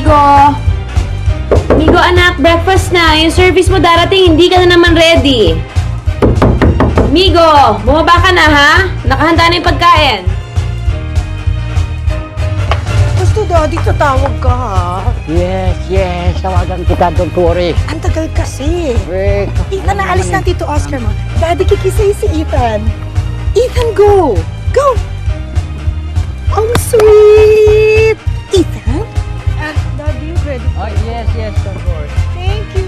Migo! Migo, anak, breakfast na. Yung service mo darating, hindi ka na naman ready. Migo, bumaba ka na, ha? Nakahanda na yung pagkain. Gusto, Daddy, tatawag ka, ha? Yes. Tawagan kita, don't worry. Ang tagal kasi. Wait. Ethan, naalis na Tito Oscar mo. Daddy, kikisay si Ethan. Ethan, go! Go! Oh, sweet! Ethan? Daddy, you ready? Oh, yes, don't worry. Thank you.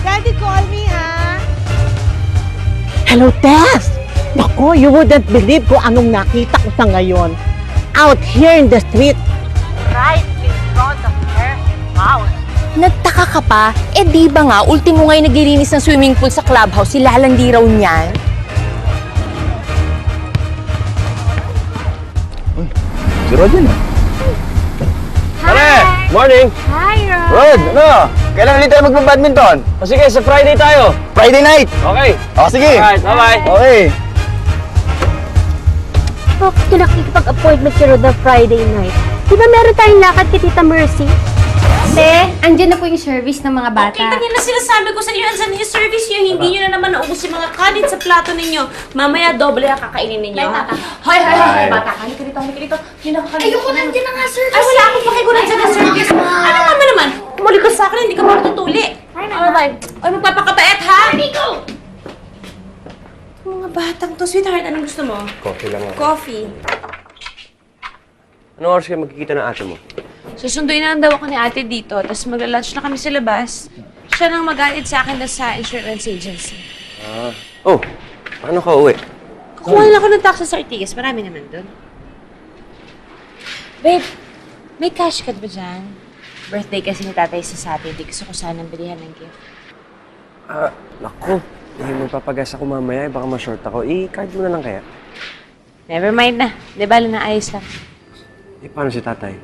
Daddy, call me, ha? Hello, Tess! Naku, you wouldn't believe kung anong nakita ko sa ngayon. Out here in the street. Right in front of her house. Nagtaka ka pa? Eh di ba nga, ultimo ngayon naglilinis ng swimming pool sa clubhouse, si lalandi raw niyan. Si Rod yun Pare! Morning! Hi, Ron! Rod, ano? Kailan ulit tayo magpa-badminton? O sige, sa Friday tayo. Friday night! Okay. O, sige! Alright, bye-bye. Okay. Bakit ka nakikipag-appointment kay Rod na Friday night? Di ba meron tayong lakad kay Tita Mercy? Te, andyan na po yung service ng mga bata. Okay, ganyan na sinasabi ko sa inyo. Ansan yung service nyo? Hindi nyo na naman naubos yung mga kanin sa plato ninyo. Mamaya, doble ang kakainin ninyo. Hoy, bata, halika dito. Yun ang kakainin. Ayoko nandiyan na nga, service. Ay, wala akong pakiguran dyan ng service. Ano mama naman? Kumuli ka sa akin, hindi ka matutuli. Alright. Ay, magpapakabait, ha? Go! Mga batang to. Sweetheart, anong gusto mo? Coffee lang ako. Coffee. Anong oras kayo magkikita ng ate mo? Susunduin na lang daw ako ni ate dito, tapos magla-lunch na kami sa labas. Siya nang mag-guide sa akin na sa insurance agency. Oh, paano ka uwi? Kukuha lang ako ng taxi sa Ortigas. Marami naman doon. Babe, may cash card ba dyan? Birthday kasi ni tatay sa Saturday. Gusto ko sanang bilihan ng gift. Naku. Magpapagas ako mamaya. Baka ma-short ako. I-card mo na lang kaya. Never mind na. Di ba, naayos lang. Paano si tatay?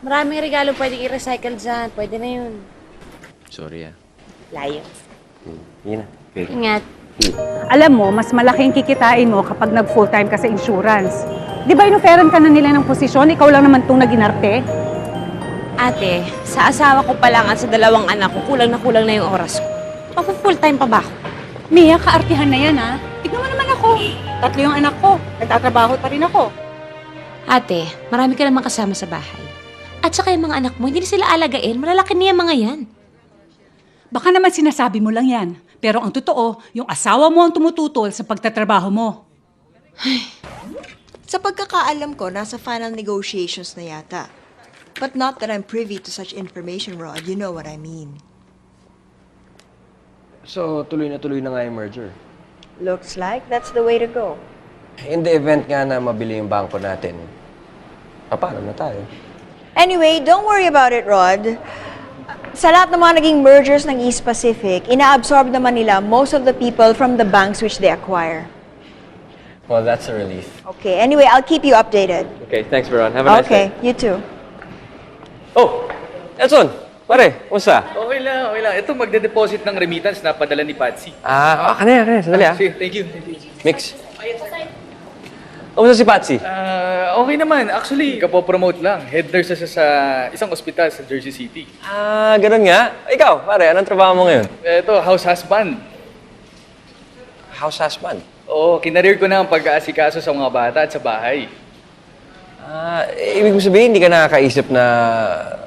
Maraming regalo pwedeng i-recycle dyan. Pwede na yun. Sorry Layo. Yun na. Okay. Ingat. Alam mo, mas malaking kikitain mo kapag nag-full-time ka sa insurance. Di ba inoferan ka na nila ng posisyon? Ikaw lang naman itong nag-inarte? Ate, sa asawa ko pa lang at sa dalawang anak ko, kulang na yung oras ko. Full time pa ba ako? Mia, kaartihan na yan, ha? Tignan mo naman ako. 3 yung anak ko. Nagtatrabaho pa rin ako. Ate, marami ka naman kasama sa bahay. At saka yung mga anak mo, hindi na sila alagain. Malalaki niya mga yan. Baka naman sinasabi mo lang yan. Pero ang totoo, yung asawa mo ang tumututol sa pagtatrabaho mo. Sa pagkakaalam ko, nasa final negotiations na yata. But not that I'm privy to such information, Rod. You know what I mean. So, tuloy na nga yung merger. Looks like that's the way to go. In the event nga na mabili yung bangko natin, paano na tayo? Anyway, don't worry about it, Rod. Sa lahat ng mga naging mergers ng East Pacific, ina-absorb naman nila most of the people from the banks which they acquire. Well, that's a relief. Okay, anyway, I'll keep you updated. Okay, thanks, Veron. Have a nice Okay, you too. Oh! Edson! Pare, kumusta? Okay lang. Ito, magde-deposit ng remittance na padala ni Patsy. Kanina. Sandali Sige, thank you. Mix. Kumusta si Patsy? Okay naman. Actually, kapopromote lang. Head nurse siya sa isang ospital sa Jersey City. Ganun nga. Ikaw, pare, anong trabaho mo ngayon? Ito, house husband. House husband. Oo, kinareer ko na ang pag-aasikaso sa mga bata at sa bahay. Ibig mo sabihin, hindi ka nakakaisip na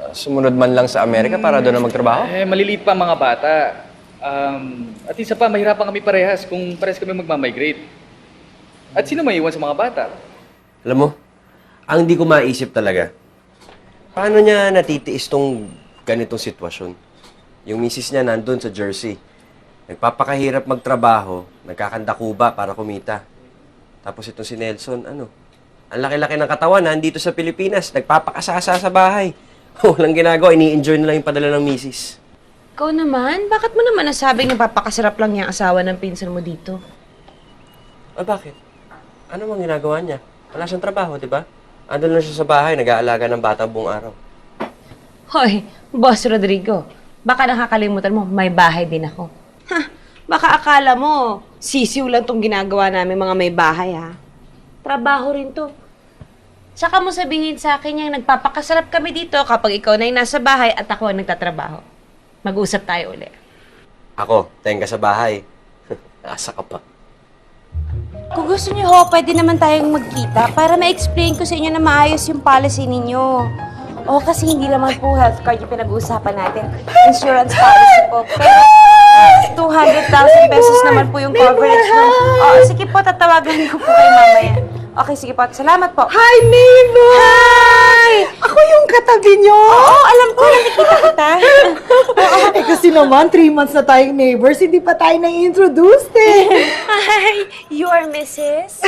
sumunod man lang sa Amerika para doon na magtrabaho? Maliliit pa ang mga bata. At isa pa, mahirapan kami parehas kung parehas kami magmamigrate. At sino may iwan sa mga bata? Alam mo, ang di ko maisip talaga, paano niya natitiis tong ganitong sitwasyon? Yung misis niya nandun sa Jersey. Nagpapakahirap magtrabaho, nagkakandakuba para kumita. Tapos itong si Nelson, ang laki-laki ng katawan, nandito sa Pilipinas, nagpapakasasa sa bahay. Walang ginagawa, ini-enjoy na lang yung padala ng misis. Ikaw naman? Bakit mo naman nasabing napapakasarap lang yung asawa ng pinsan mo dito? Bakit? Ano mang ginagawa niya? Wala siyang trabaho, di ba? Andun lang siya sa bahay, nag-aalaga ng bata buong araw. Hoy, Boss Rodrigo, baka nakakalimutan mo, may bahay din ako. Baka akala mo, sisiw lang tong ginagawa namin mga may bahay, ha? Trabaho rin to. Tsaka mo sabihin sa akin yung nagpapakasarap kami dito kapag ikaw na yung nasa bahay at ako ang nagtatrabaho. Mag-usap tayo uli. Ako, tenga sa bahay. Asa ka pa. Kung gusto niyo ho, pwede naman tayong magkita para ma-explain ko sa inyo na maayos yung policy ninyo. O, kasi hindi naman po health card yung pinag-uusapan natin. Insurance policy po. Pero 200,000 pesos naman po yung coverage nun. O, sige po, tatawagan ko po kayo mamaya. Okay, sige po. Salamat po. Hi, neighbor! Hi! Ako yung katabi nyo! Oo, alam ko. Nakikita kita. Eh kasi naman, 3 months na tayong neighbors, hindi pa tayo na-introduced eh. Hi, you are Mrs.?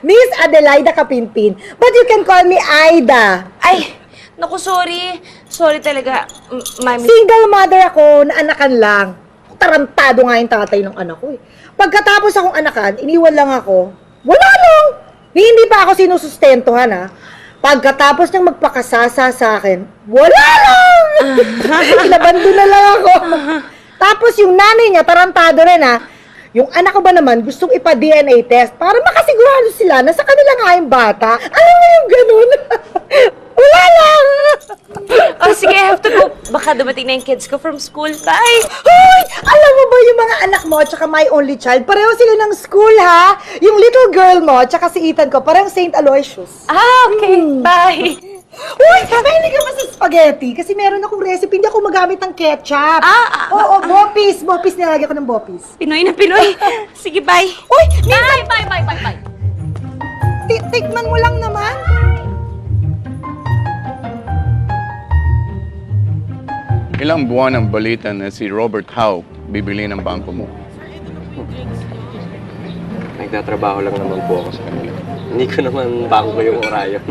Miss Adelaida Kapinpin. But you can call me Aida. Ay, naku, sorry. Sorry talaga, mami. Single mother ako, na anakan lang. Tarantado nga yung tatay ng anak ko eh. Pagkatapos akong anakan, iniwan lang ako. Wala lang! Hindi pa ako sinusustentuhan ha. Pagkatapos niyang magpakasasa sa akin, wala lang! Inabando na lang ako. Tapos yung nanay niya, tarantado rin ha. Yung anak ko ba naman, gustong ipa-DNA test para makasigurado sila na sa kanila nga yung bata. Alam mo yung ganun? Wala lang! Oh, sige, I have to go. Baka dumating na yung kids ko from school. Bye! Hoy! Alam mo ba yung mga anak mo at saka my only child, pareho sila ng school ha? Yung little girl mo at saka si Ethan ko, parang St. Aloysius. Ah, okay. Bye! Uy! Mahilig ka ba sa spaghetti? Kasi meron akong recipe, hindi ako magamit ng ketchup. Oo, bopis. Bopis, nilagyan ko ng bopis. Pinoy na Pinoy. Sige, bye. Uy! Bye. Tikman mo lang naman. Ilang buwan ang balita na si Robert Howe bibili ng bangko mo. Nagtatrabaho lang naman po ako sa kanila. Hindi ko naman bangko yung Orion.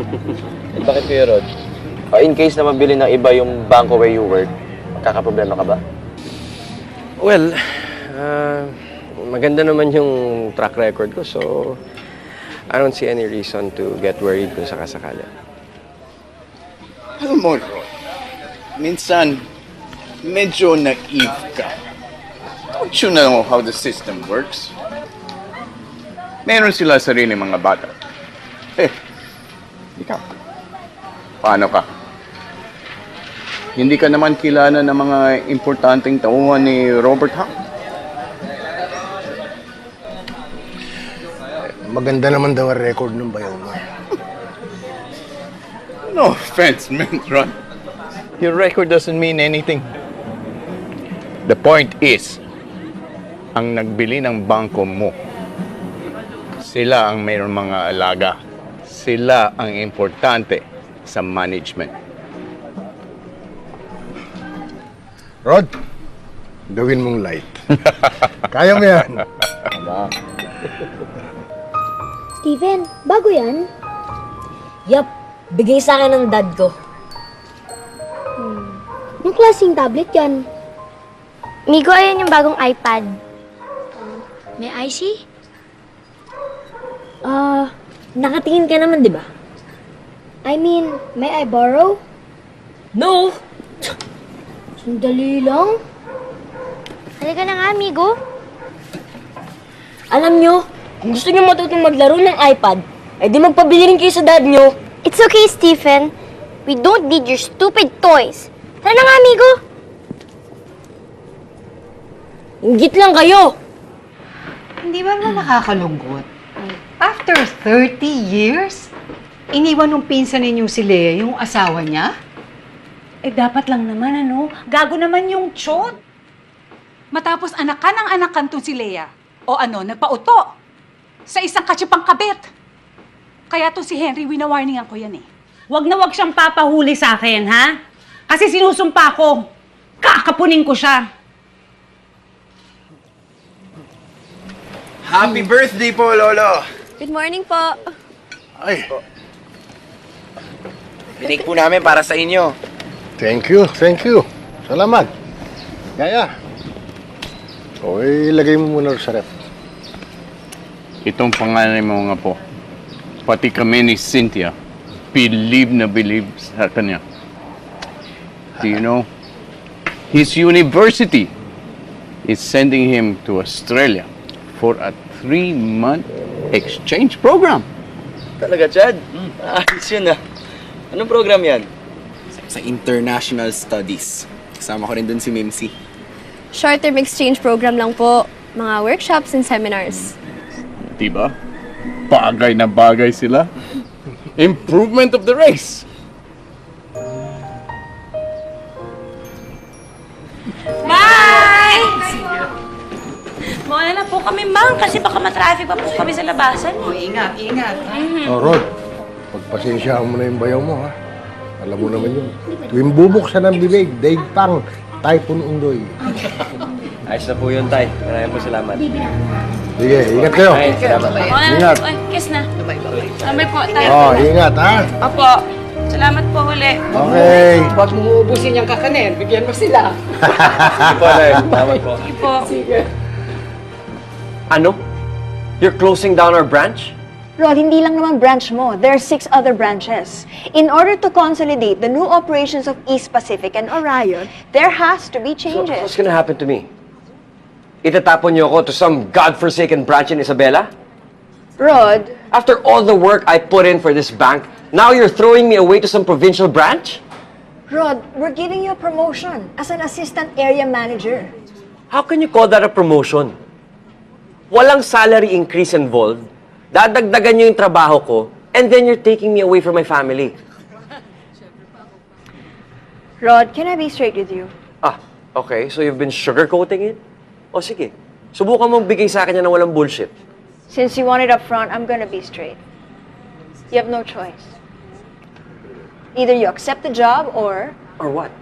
Bakit kayo, Rod? In case na mabili ng iba yung banko where you work, magkakaproblema ka ba? Well, maganda naman yung track record ko, so I don't see any reason to get worried kung sakasakala. Alam mo, Rod, minsan, medyo naive ka. Don't you know how the system works? Meron sila sarili mga bata. Ikaw, paano ka? Hindi ka naman kilala ng mga importanteng tauhan ni Robert Howe. Maganda naman daw ang record ng bayaw mo. No offense, man, Ron. Your record doesn't mean anything. The point is, ang nagbili ng bangko mo, sila ang mayroong mga alaga. Sila ang importante sa management. Rod, gawin mong light. Kaya mo yan. Steven, bago yan? Yup, bigay sa akin ng dad ko. Anong klaseng tablet yan? Migo, ayan yung bagong iPad. May IC? Nakatingin ka naman, di ba? I mean, may I borrow? No! Sandali lang. Halika na nga, amigo. Alam nyo, kung gusto nyo matutong maglaro ng iPad, eh di magpabili rin kayo sa dad nyo. It's okay, Stephen. We don't need your stupid toys. Tara na nga, amigo. Ingit lang kayo. Hindi ba nakakalungkot? After 30 years, iniwan ng pinsan ninyong si Lea yung asawa niya? Eh, dapat lang naman, gago naman yung tiyot. Matapos anakan to si Lea. O nagpauto. Sa isang katsipang kabit. Kaya to si Henry, winawarningan ko yan eh. Wag na wag siyang papahuli sa akin, ha? Kasi sinusumpa ko. Kakapunin ko siya. Happy birthday po, Lolo! Good morning po. Ay, Pinake po namin para sa inyo. thank you. Salamat. Yaya. O, ilagay mo muna sa ref. Itong pangalan mo nga po, pati kami ni Cynthia, believe sa kanya. Do you know, his university is sending him to Australia for a 3-month exchange program. Talaga, Chad? Ayos yun ah. Anong program yan? Sa International Studies. Kasama ko rin dun si Mimsy. Short-term exchange program lang po. Mga workshops and seminars. Diba? Bagay na bagay sila. Improvement of the race. Bye! Mauna na po kami, ma'am, kasi baka matraffic pa po kami sa labasan. Ingat, ingat. Oh, Rod, pagpasensyaan mo na yung bayaw mo, ha? Alam mo naman yun. Tuwing bubuksan ng bibig, daig pang, typhoon undoy. Ayos na po yun, Tay. Maraming po salamat. Sige, ingat kayo. Ay, salamat. Ingat. Ay, kiss na. Bye-bye po, tayo. Oh, ingat, ha? Opo. Salamat po uli. Okay. Huwag mo uubusin yung kakanin. Bigyan mo sila. Sige po, Tay. Salamat po. Sige po. Ano? You're closing down our branch? Rod, hindi lang naman branch mo. There are 6 other branches. In order to consolidate the new operations of East Pacific and Orion, there has to be So, changes. what's gonna happen to me? Itatapon niyo ako to some godforsaken branch in Isabela? Rod, After all the work I put in for this bank, now you're throwing me away to some provincial branch? Rod, we're giving you a promotion as an assistant area manager. How can you call that a promotion? Walang salary increase involved. Dadagdagan niyo yung trabaho ko, and then you're taking me away from my family. Rod, can I be straight with you? Ah, okay. So you've been sugarcoating it? O sige, subukan mong bigay sa akin yan ng walang bullshit. Since you want it up front, I'm gonna be straight. You have no choice. Either you accept the job Or what?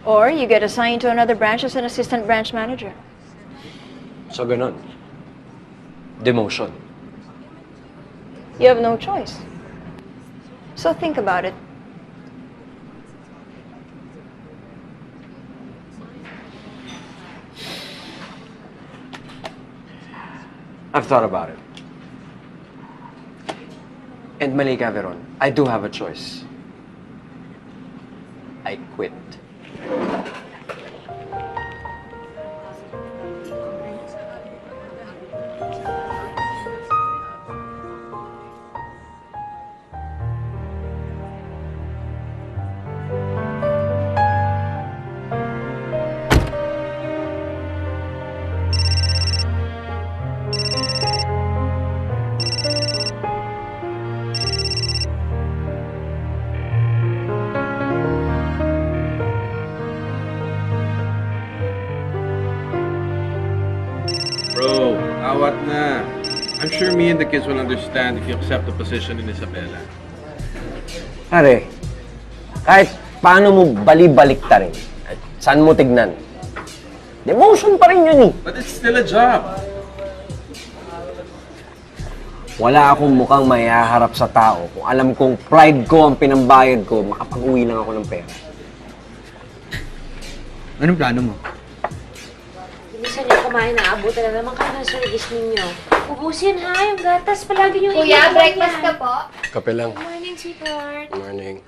or you get assigned to another branch as an assistant branch manager. So ganun. Demotion. You have no choice. So think about it. I've thought about it. And Malika Veron, I do have a choice. I quit. Bro, awat na. I'm sure me and the kids will understand if you accept the position in Isabela. Pare, kahit paano mo bali-baliktarin, at saan mo tignan, demotion pa rin yun eh. But it's still a job. Wala akong mukhang mayaharap sa tao kung alam kong pride ko ang pinambayad ko, makapag-uwi lang ako ng pera. Anong plano mo? Minsan yung kumain na abutan na naman kayo ng service ninyo. Ubusin ha, yung gatas palagi yung Kuya, breakfast ka po? Kape lang. Morning, sweetheart. Morning.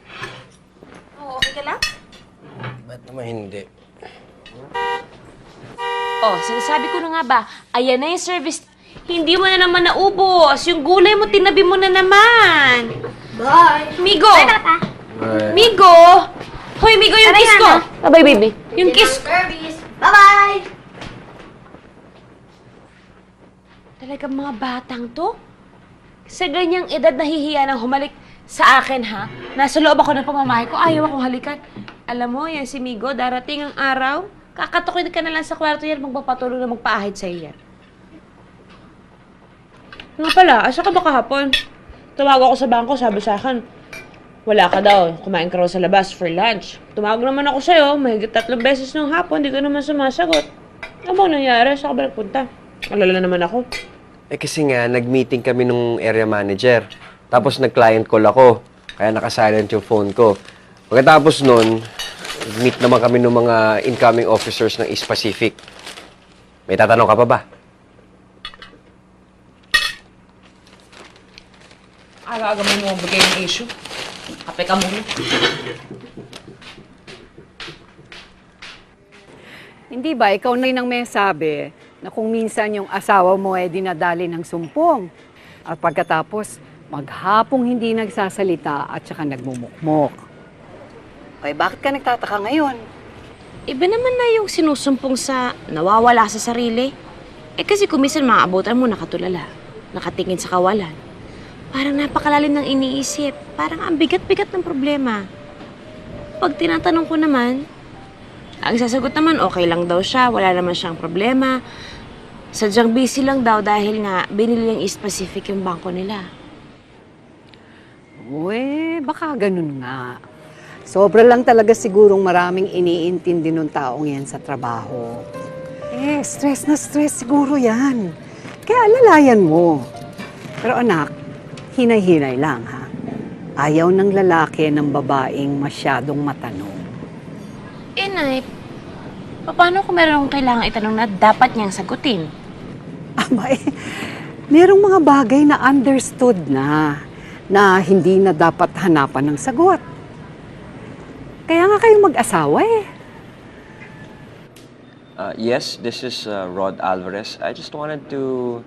Oh, okay ka lang? Ba't naman hindi? Oh, sinasabi ko na nga ba, ayan na yung service. Hindi mo na naman naubos. Yung gulay mo, tinabi mo na naman. Bye! Migo! Bye, Tata! Migo! Hoy, Migo, yung kiss ko! Bye-bye, baby. Yung kiss ko! Service! Bye-bye! Talagang mga batang to? Sa ganyang edad, nahihiya nang humalik sa akin, ha? Nasa loob ako ng pamamahay ko, ayaw akong halikan. Alam mo, yan si Migo, darating ang araw, kakatukin ka na lang sa kwarto yan, magpapatulong na magpaahid sa iyo yan. Nga pala, asa ka ba kahapon? Tumawag ako sa bangko, sabi sa akin, wala ka daw, kumain ka raw sa labas for lunch. Tumawag naman ako sa'yo, mahigit 3 beses nung hapon, di ka naman sumasagot. Ano ba nangyari? Saan ka ba nagpunta? Alala naman ako. Eh kasi nga, nag-meeting kami nung area manager. Tapos nag-client call ako. Kaya naka-silent yung phone ko. Pagkatapos nun, meet naman kami ng mga incoming officers ng East Pacific. May tatanong ka pa ba? Aga-aga mo bigay ng issue. Kape ka muna. Hindi ba, ikaw na yung may sabi na kung minsan yung asawa mo ay dinadali ng sumpong at pagkatapos maghapong hindi nagsasalita at saka nagmumukmok. Ay, bakit ka nagtataka ngayon? Iba naman na yung sinusumpong sa nawawala sa sarili. Kasi kung minsan maabutan mo nakatulala, nakatingin sa kawalan. Parang napakalalim ng iniisip. Parang ang bigat-bigat ng problema. Pag tinatanong ko naman, ang sasagot naman okay lang daw siya, wala naman siyang problema. Sadyang busy lang daw dahil nga binili yung specific yung bangko nila. Uwe, baka ganun nga. Sobra lang talaga sigurong maraming iniintindi ng taong yan sa trabaho. Stress na stress siguro yan. Kaya alalayan mo. Pero anak, hinay-hinay lang ha. Ayaw ng lalaki ng babaeng masyadong matanong. Nay, paano kung meron akong kailangan itanong na dapat niyang sagutin? Abay, merong mga bagay na understood na hindi na dapat hanapan ng sagot. Kaya nga kayong mag-asawa eh. Yes, this is Rod Alvarez. I just wanted to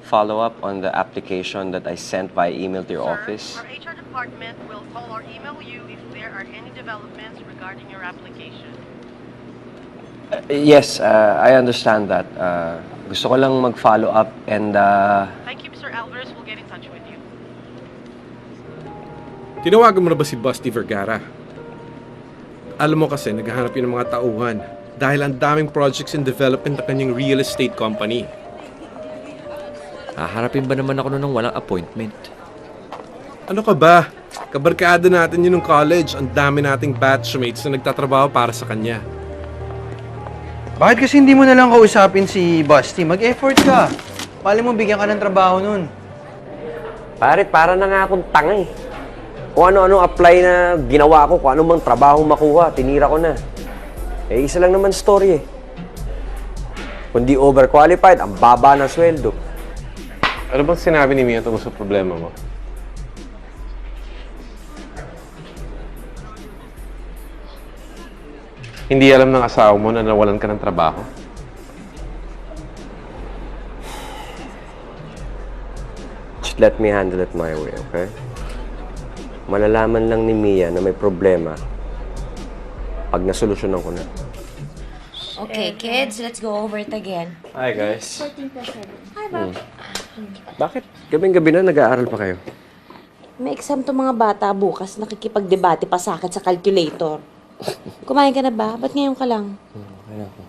follow up on the application that I sent by email to your office. Our HR department will call or email you if there are any developments regarding your application. Yes, I understand that. Gusto ko lang mag-follow up and... Thank you, Mr. Alvarez. We'll get in touch with you. Tinawagan mo na ba si Busty Vergara? Alam mo kasi, naghahanap yun ng mga tauhan dahil ang daming projects in development ng kanyang real estate company. Haharapin ba naman ako nun ng walang appointment? Ano ka ba? Kabarkada natin yun ng college. Ang dami nating batchmates na nagtatrabaho para sa kanya. Bakit kasi hindi mo na lang kausapin si Busty? Mag-effort ka. Pali mo bigyan ka ng trabaho nun. Pare, para na nga akong tanga eh. Kung ano-ano apply na ginawa ko, kung ano mang trabaho makuha, tinira ko na. Isa lang naman story eh. Kung di overqualified, ang baba ng sweldo. Ano bang sinabi ni Mia tungkol sa problema mo? Hindi alam ng asawa mo na nawalan ka ng trabaho? Just let me handle it my way, okay? Malalaman lang ni Mia na may problema pag nasolusyonan ko na. Okay, kids, let's go over it again. Hi, guys. 14%. Hi, Bob. Bakit? Gabing-gabi na nag-aaral pa kayo? May exam to mga bata bukas. Nakikipagdebate pa sa akin sa calculator. Kumain ka na ba? Ba't ngayon ka lang? Okay na ako.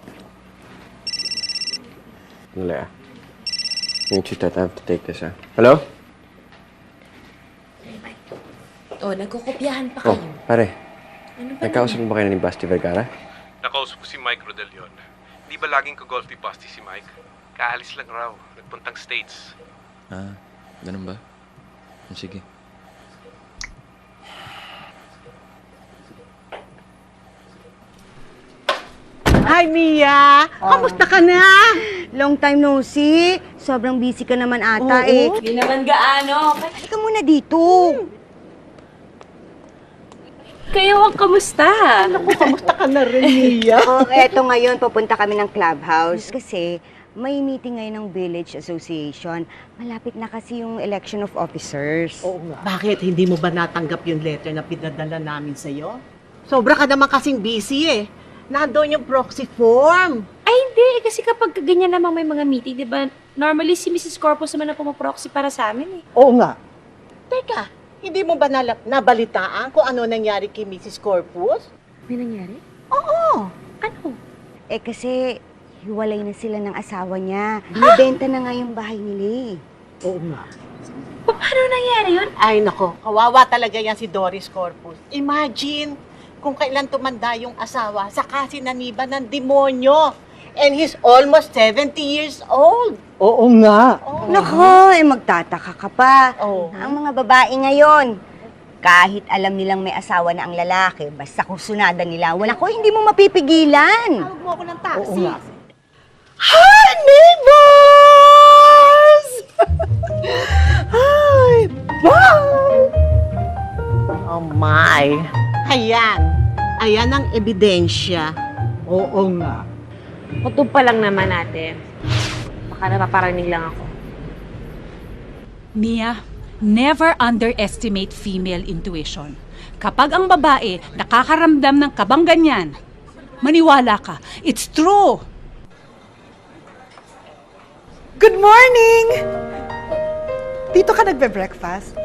Nala. Yung chita, I have to take this, Hello? Nagkukopyahan pa kayo. Pare. Ano ba Nagkausap mo ba kayo ni Busty Vergara? Nakausap ko si Mike Rodelion. Di ba laging ko-golf ni Busty si Mike? Kaalis lang raw. Nagpuntang States. Ganun ba? Sige. Hi, Mia! Kamusta ka na? Long time no see. Sobrang busy ka naman ata eh. Hindi naman gaano. Halika muna dito. Kayo ang kamusta? Naku, kamusta ka na rin, Mia? Eto ngayon, pupunta kami ng clubhouse kasi may meeting ngayon ng Village Association. Malapit na kasi yung election of officers. Oo nga. Bakit? Hindi mo ba natanggap yung letter na pinadala namin sa'yo? Sobra ka naman kasing busy eh. Nandoon yung proxy form. Ay, hindi. Kasi kapag ganyan namang may mga meeting, di ba? Normally, si Mrs. Corpus naman ang pumaproxy para sa amin eh. Oo nga. Teka, hindi mo ba nabalitaan kung ano nangyari kay Mrs. Corpus? May nangyari? Oo. Ano? Kasi hiwalay na sila ng asawa niya. Binibenta na nga yung bahay nila eh. Oo nga. Paano nangyari yun? Ay nako, kawawa talaga yan si Doris Corpus. Imagine kung kailan tumanda yung asawa, saka sinaniba ng demonyo. And he's almost 70 years old. Oo nga. Nako, magtataka ka pa. Ang mga babae ngayon, kahit alam nilang may asawa na ang lalaki, basta kung sunada nila, wala ko, hindi mo mapipigilan. Tawag mo ako ng taxi. Oo nga. Hi, neighbors! Hi, bye! Oh my. Ayan. Ayan ang ebidensya. Oo nga. Kutup pa lang naman natin. Baka napaparinig lang ako. Mia, never underestimate female intuition. Kapag ang babae nakakaramdam ng kabang ganyan, maniwala ka. It's true! Good morning! Dito ka nagbe-breakfast?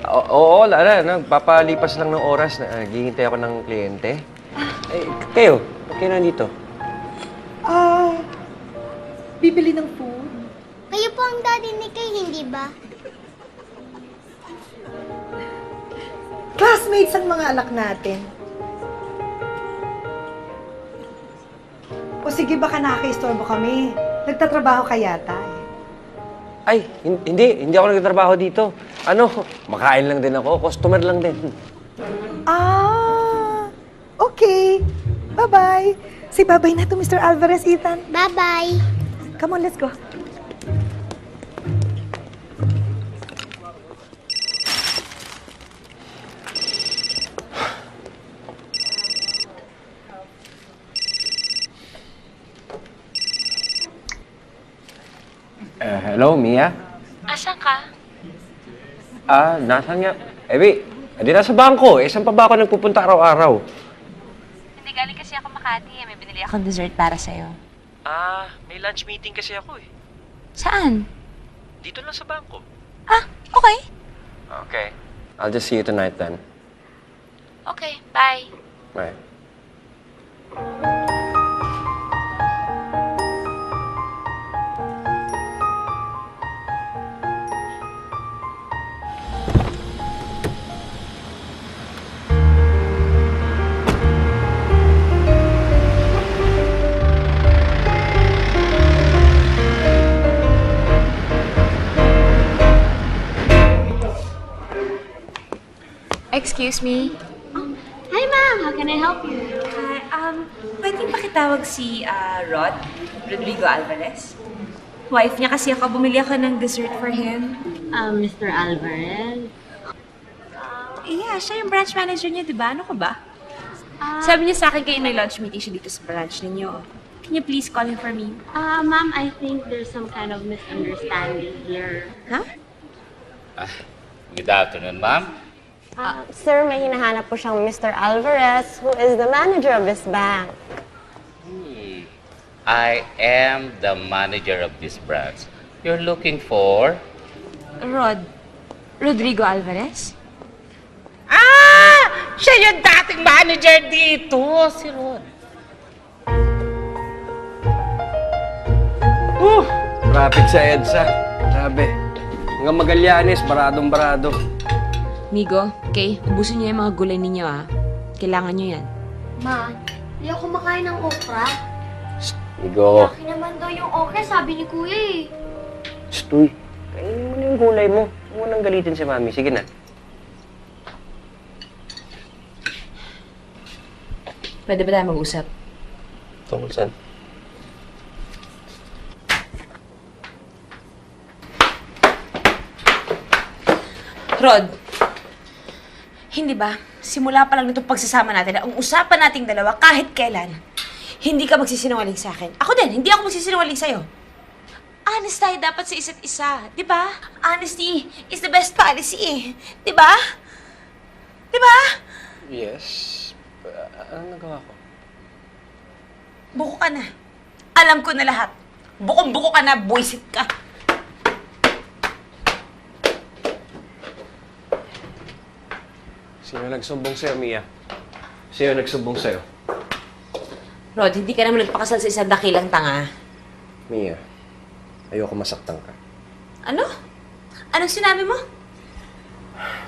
Oo, Lara. Nagpapalipas lang ng oras. Naghihintay ako ng kliyente. Eh, kayo? Ba't kayo nandito? Bibili ng food? Kayo po ang daddy ni Kay, hindi ba? Classmates ang mga anak natin. O sige, baka nakaka-istorbo kami. Nagtatrabaho ka yata eh. Ay, hindi ako nagtatrabaho dito. Makain lang din ako. Customer lang din. Okay. Bye-bye. Say bye-bye na to, Mr. Alvarez, Ethan. Bye-bye. Come on, let's go. Hello, Mia? Asan ka? Nasaan nga? Di nasa bangko. Saan pa ba ako nagpupunta araw-araw? Hindi, galing kasi ako Makati. May binili akong dessert para sa'yo. May lunch meeting kasi ako eh. Saan? Dito lang sa bangko. Okay. Okay. I'll just see you tonight then. Okay, bye. Bye. Excuse me? Hi, ma'am. How can I help you? Pwedeng pakitawag si Rodrigo Alvarez? Wife niya kasi ako, bumili ako ng dessert for him. Mr. Alvarez? Yeah, siya yung branch manager niya, di ba? Ano ka ba? Sabi niya sa akin kayo may lunch meeting siya dito sa branch ninyo. Can you please call him for me? Ma'am, I think there's some kind of misunderstanding here. Huh? Good afternoon, ma'am. Sir, may hinahanap po siyang Mr. Alvarez, who is the manager of this bank. I am the manager of this branch. You're looking for? Rodrigo Alvarez? Siya yung dating manager dito, si Rod. Traffic sa EDSA. Grabe. Hanggang Magallanes, baradong-barado. Migo, okay, ubusin niyo yung mga gulay ninyo Kailangan niyo yan. Ma, hindi ako kumakain ng okra. Migo. Laki naman daw yung okra, sabi ni Kuya eh. Stoy. Kainin mo na yung gulay mo. Huwag mo nang galitin si Mami. Sige na. Pwede ba tayo mag-usap? Tungkol saan? Rod, hindi ba? Simula pa lang nitong pagsasama natin, ang usapan nating dalawa kahit kailan, hindi ka magsisinungaling sa akin. Ako din, hindi ako magsisinungaling sa'yo. Honest tayo dapat sa isa't isa, di ba? Honesty is the best policy, di ba? Di ba? Yes. Anong nagawa ko? Buko ka na. Alam ko na lahat. Bukong-buko ka na, buwisit ka. Sino nagsumbong sa'yo, Mia? Sino nagsumbong sa'yo? Rod, hindi ka naman nagpakasal sa isang dakilang tanga. Mia, ayoko masaktan ka. Ano? Anong sinabi mo?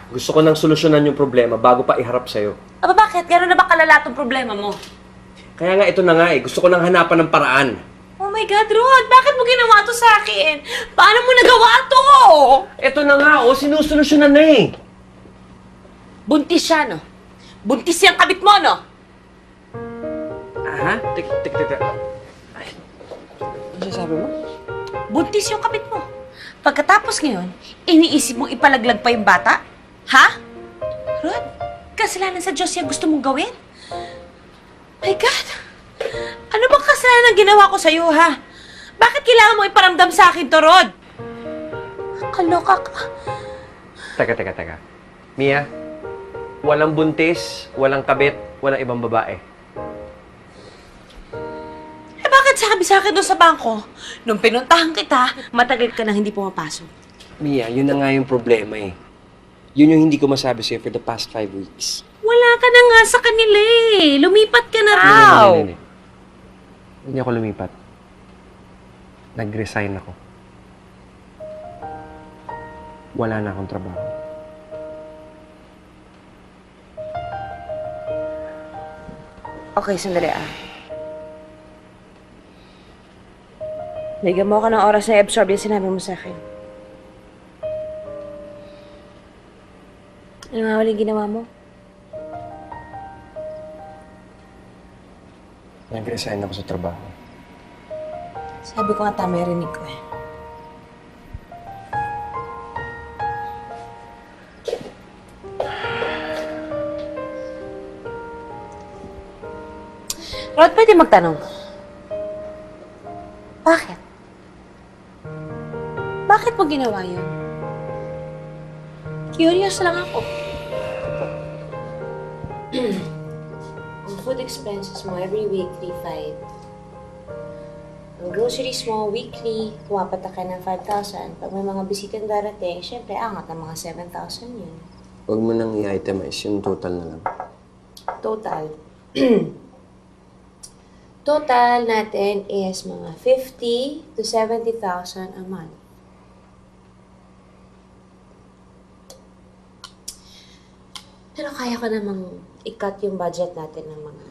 Gusto ko nang solusyonan yung problema bago pa iharap sa'yo. Aba bakit? Gano'n na ba kalala tong problema mo? Kaya nga ito na nga eh. Gusto ko nang hanapan ng paraan. Oh my God, Rod! Bakit mo ginawa to sa akin? Paano mo nagawa to? Ito na nga, sinusolusyonan na eh. Buntis siya, no? Buntis yung kabit mo, no? Ha? Tik. Ay. Ano sabi mo? Buntis yung kabit mo. Pagkatapos ngayon, iniisip mong ipalaglag pa yung bata? Ha? Rod, kasalanan sa Diyos yung gusto mong gawin? My God! Ano bang kasalanan ang ginawa ko sa'yo, ha? Bakit kailangan mo iparamdam sa akin to, Rod? Kaloka ka. Teka. Mia, walang buntis, walang kabit, walang ibang babae. Eh bakit sabi sa akin doon sa bangko? Nung pinuntahan kita, matagal ka nang hindi pumapasok. Mia, yun na nga yung problema eh. Yun yung hindi ko masabi sa'yo for the past 5 weeks. Wala ka na nga sa kanila eh. Lumipat ka na raw. Hindi. Hindi ako lumipat. Nag-resign ako. Wala na akong trabaho. Okay, sandali Bigyan mo ako ng oras na i-absorb yung sinabi mo sa akin. Ano nga huling ginawa mo? Nag-resign ako sa trabaho. Sabi ko nga tama yung rinig ko eh. Rod, pwede magtanong. Bakit? Bakit mo ginawa yun? Curious lang ako. Ang food expenses mo every week, 3,500. Ang groceries mo, weekly, kumapata ka ng 5,000. Pag may mga bisitang darating, syempre, angat ng mga 7,000 yun. Huwag mo nang i-itemize, yung total na lang. Total. Total natin is mga 50,000 to 70,000 a month. Pero kaya ko namang i-cut yung budget natin ng mga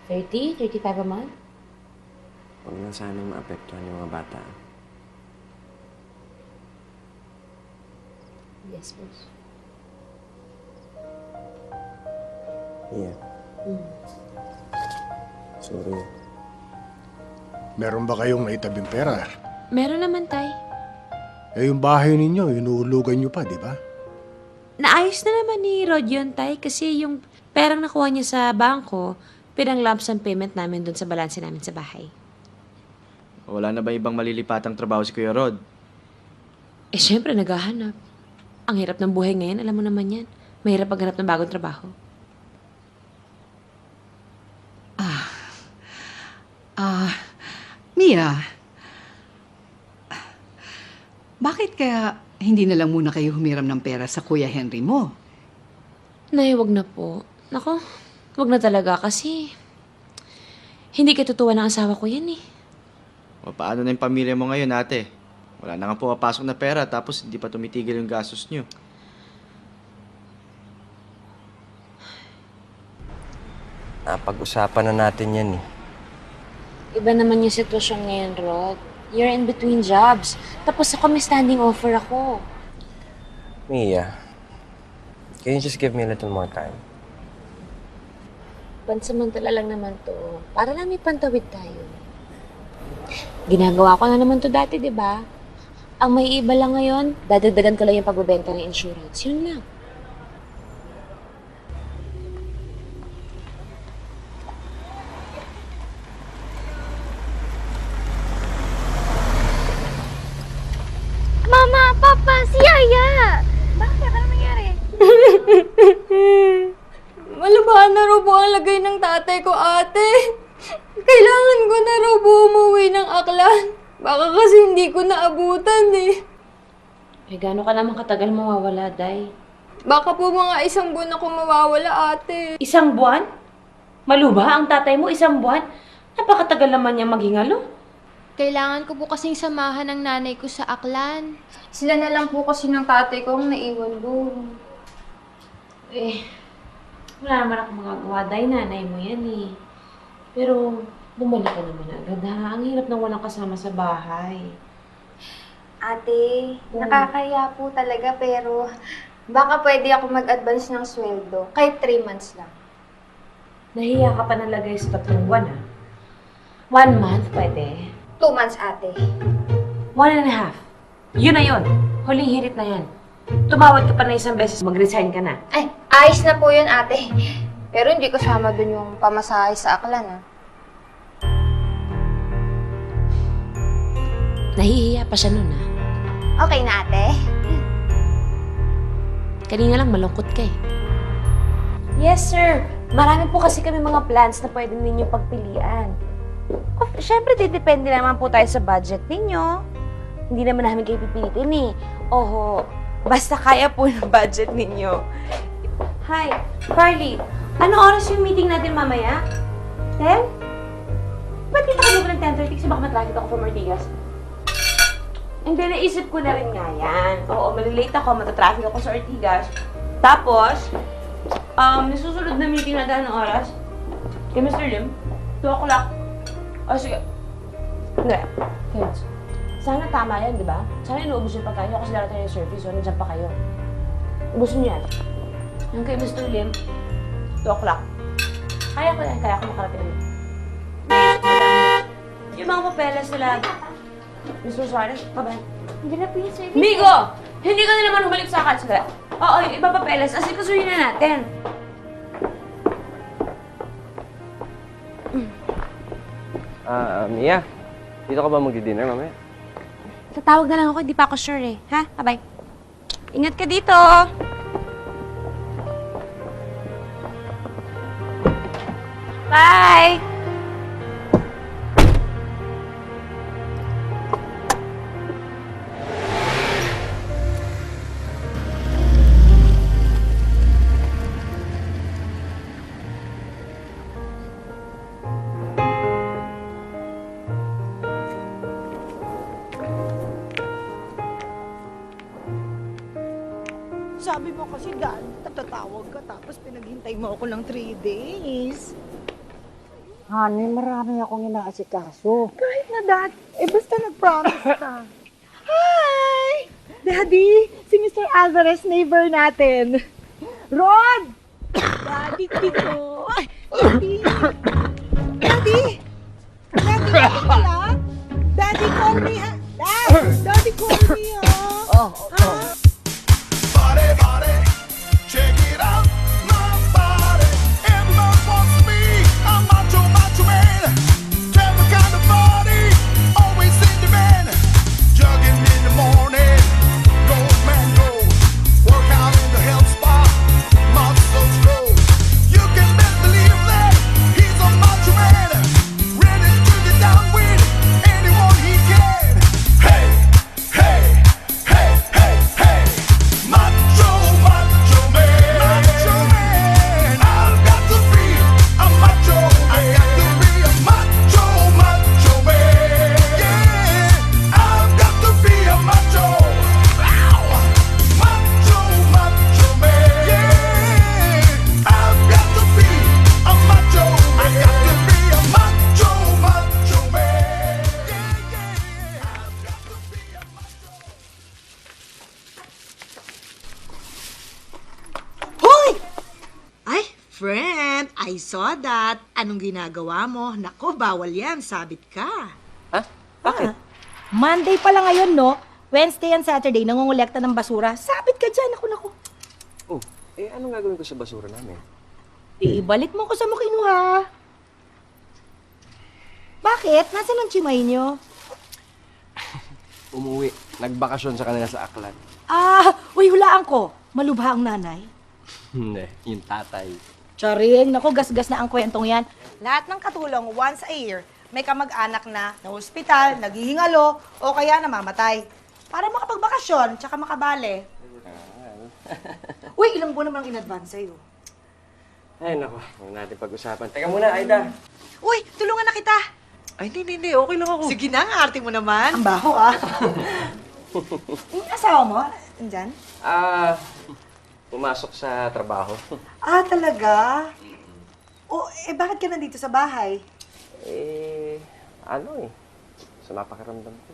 30, 35 a month. Huwag na sanang maapektuhan yung mga bata. Yes, boss. Yeah. Sorry. Meron ba kayong naitabing pera? Meron naman, Tay. Eh, yung bahay ninyo, inuulugan nyo pa, di ba? Naayos na naman ni Rod yun, Tay, kasi yung perang nakuha niya sa bangko, pinang lump sum payment namin dun sa balanse namin sa bahay. Wala na ba ibang malilipatang trabaho si Kuya Rod? Eh, syempre, naghahanap. Ang hirap ng buhay ngayon, alam mo naman yan. Mahirap maghanap ng bagong trabaho. Mia, bakit kaya hindi na lang muna kayo humiram ng pera sa Kuya Henry mo? Nay, wag na po. Nako, wag na talaga kasi hindi katutuwa ng asawa ko yan eh. O paano na yung pamilya mo ngayon, ate? Wala na nga pumapasok na pera tapos hindi pa tumitigil yung gastos nyo. Napag-usapan na natin yan eh. Iba naman yung sitwasyon ngayon, Rod. You're in between jobs. Tapos ako may standing offer ako. Mia, can you just give me a little more time? Pansamantala lang naman to. Para lang may pantawid tayo. Ginagawa ko na naman to dati, di ba? Ang may iba lang ngayon, dadagdagan ko lang yung pagbebenta ng insurance. Yun lang. Mama, Papa, si Yaya! Bakit? Ano nangyari? Malabahan na raw po ang lagay ng tatay ko, ate. Kailangan ko na raw po umuwi ng Aklan. Baka kasi hindi ko naabutan eh. Eh, gaano ka naman katagal mawawala, Day? Baka po mga 1 buwan ako mawawala, ate. 1 buwan? Maluba ang tatay mo 1 buwan? Napakatagal naman niyang maghingalo. Kailangan ko po kasing samahan ng nanay ko sa Aklan. Sila na lang po kasi ng tatay ko ang naiwan doon. Eh, wala naman ako magagawa, Day. Nanay mo yan eh. Pero, bumalik ka naman agad ha. Ang hirap nang walang kasama sa bahay. Ate, nakakahiya po talaga pero baka pwede ako mag-advance ng sweldo. Kahit 3 months lang. Nahiya ka pa nalagay sa 3 buwan ha. 1 month pwede. 2 months, ate. 1.5. Yun na yun. Huling hirit na yan. Tumawad ka pa na 1 beses, mag-resign ka na. Ay, ayos na po yun, ate. Pero hindi kasama dun yung pamasahe sa Aklan, ah. Nahihiya pa siya nun, ha? Okay na, ate. Kanina lang malungkot ka eh. Yes, sir. Marami po kasi kami mga plans na pwede ninyo pagpilian. Siyempre, depende naman po tayo sa budget ninyo. Hindi naman namin kayo pipilitin eh. Oho, basta kaya po ng budget ninyo. Hi, Carly. Ano oras yung meeting natin mamaya? 10? Ba't kita ka ng 10:30 kasi baka matraffic ako from Ortigas? Hindi, naisip ko na rin nga yan. Oo, malilate ako, matatraffic ako sa Ortigas. Tapos, nasusunod na meeting natin ng oras. Kay Mr. Lim, 2 o'clock. O, sige. Hindi. Kids, sana tama yan, di ba? Sana inuubos yung pagkain nyo kasi darating yung service, so nandiyan pa kayo. Ubusin nyo yan. Yung kay Mr. Lim, 2 o'clock. Kaya ko yan, kaya ko makarating. Yung mga papeles nila, Mr. Suarez, bye-bye. Hindi na po yung service. Migo! Hindi ka na naman humalik sa akin. Sige. Oo, yung iba papeles, asikasuhin na natin. Mia, dito ka ba magdi-dinner mamaya? Tatawag na lang ako, hindi pa ako sure eh. Ha? Bye-bye. Ingat ka dito! Bye! Sabi mo kasi, Dad, tatatawag ka tapos pinaghintay mo ako ng 3 days. Honey, marami akong inaasikaso. Kahit na, Dad. Basta nag-promise ka. Hi! Daddy, si Mr. Alvarez, neighbor natin. Rod! Daddy, Tito. Daddy! Daddy! Daddy, wala? Daddy, call me, ha? Dad! Daddy, call me, ha? Check it out, my body. Everyone wants me. I'm macho, macho man. Never kind of body, always in demand. Jogging in the morning, go man go. Work out in the health spa, muscles grow. You can best believe that he's a macho man, ready to get down with anyone he can. Hey, hey, hey, hey, hey, macho, macho man. Macho man, I've got to be a macho. I got to be a macho, macho man. Yeah, I've got to be a macho. Ow! Macho, macho man. Yeah, I've got to be a macho. I got to be a macho, macho man. I've got to be a macho. Hoy! Ay, friend, I saw that. Anong ginagawa mo? Nako, bawal yan. Sabit ka. Ha? Bakit? Monday pa lang ngayon, no? Wednesday and Saturday, nangungulekta ng basura. Sabit ka dyan. Naku. Oh, anong gagawin ko sa basura namin? Ibalik mo ko sa kinuha. Bakit? Nasaan ang chimay nyo? Umuwi. Nagbakasyon sa kanila sa Aklan. Uy, hulaan ko. Malubha ang nanay. Hindi, yung tatay. Charing, naku, gasgas na ang kwentong yan. Lahat ng katulong, once a year, may kamag-anak na hospital, naghihingalo, o kaya namamatay. Para makapagbakasyon, tsaka makabale. Uy, ilang buwan naman ang in-advance sa'yo. Ay, naku. Huwag natin pag-usapan. Teka muna, Aida. Uy, tulungan na kita. Ay, hindi. Okay lang ako. Sige na, ang arte mo naman. Ang baho, Yung asawa mo, andyan? Pumasok sa trabaho. Talaga? Bakit ka nandito sa bahay? Sa napakiramdam ko.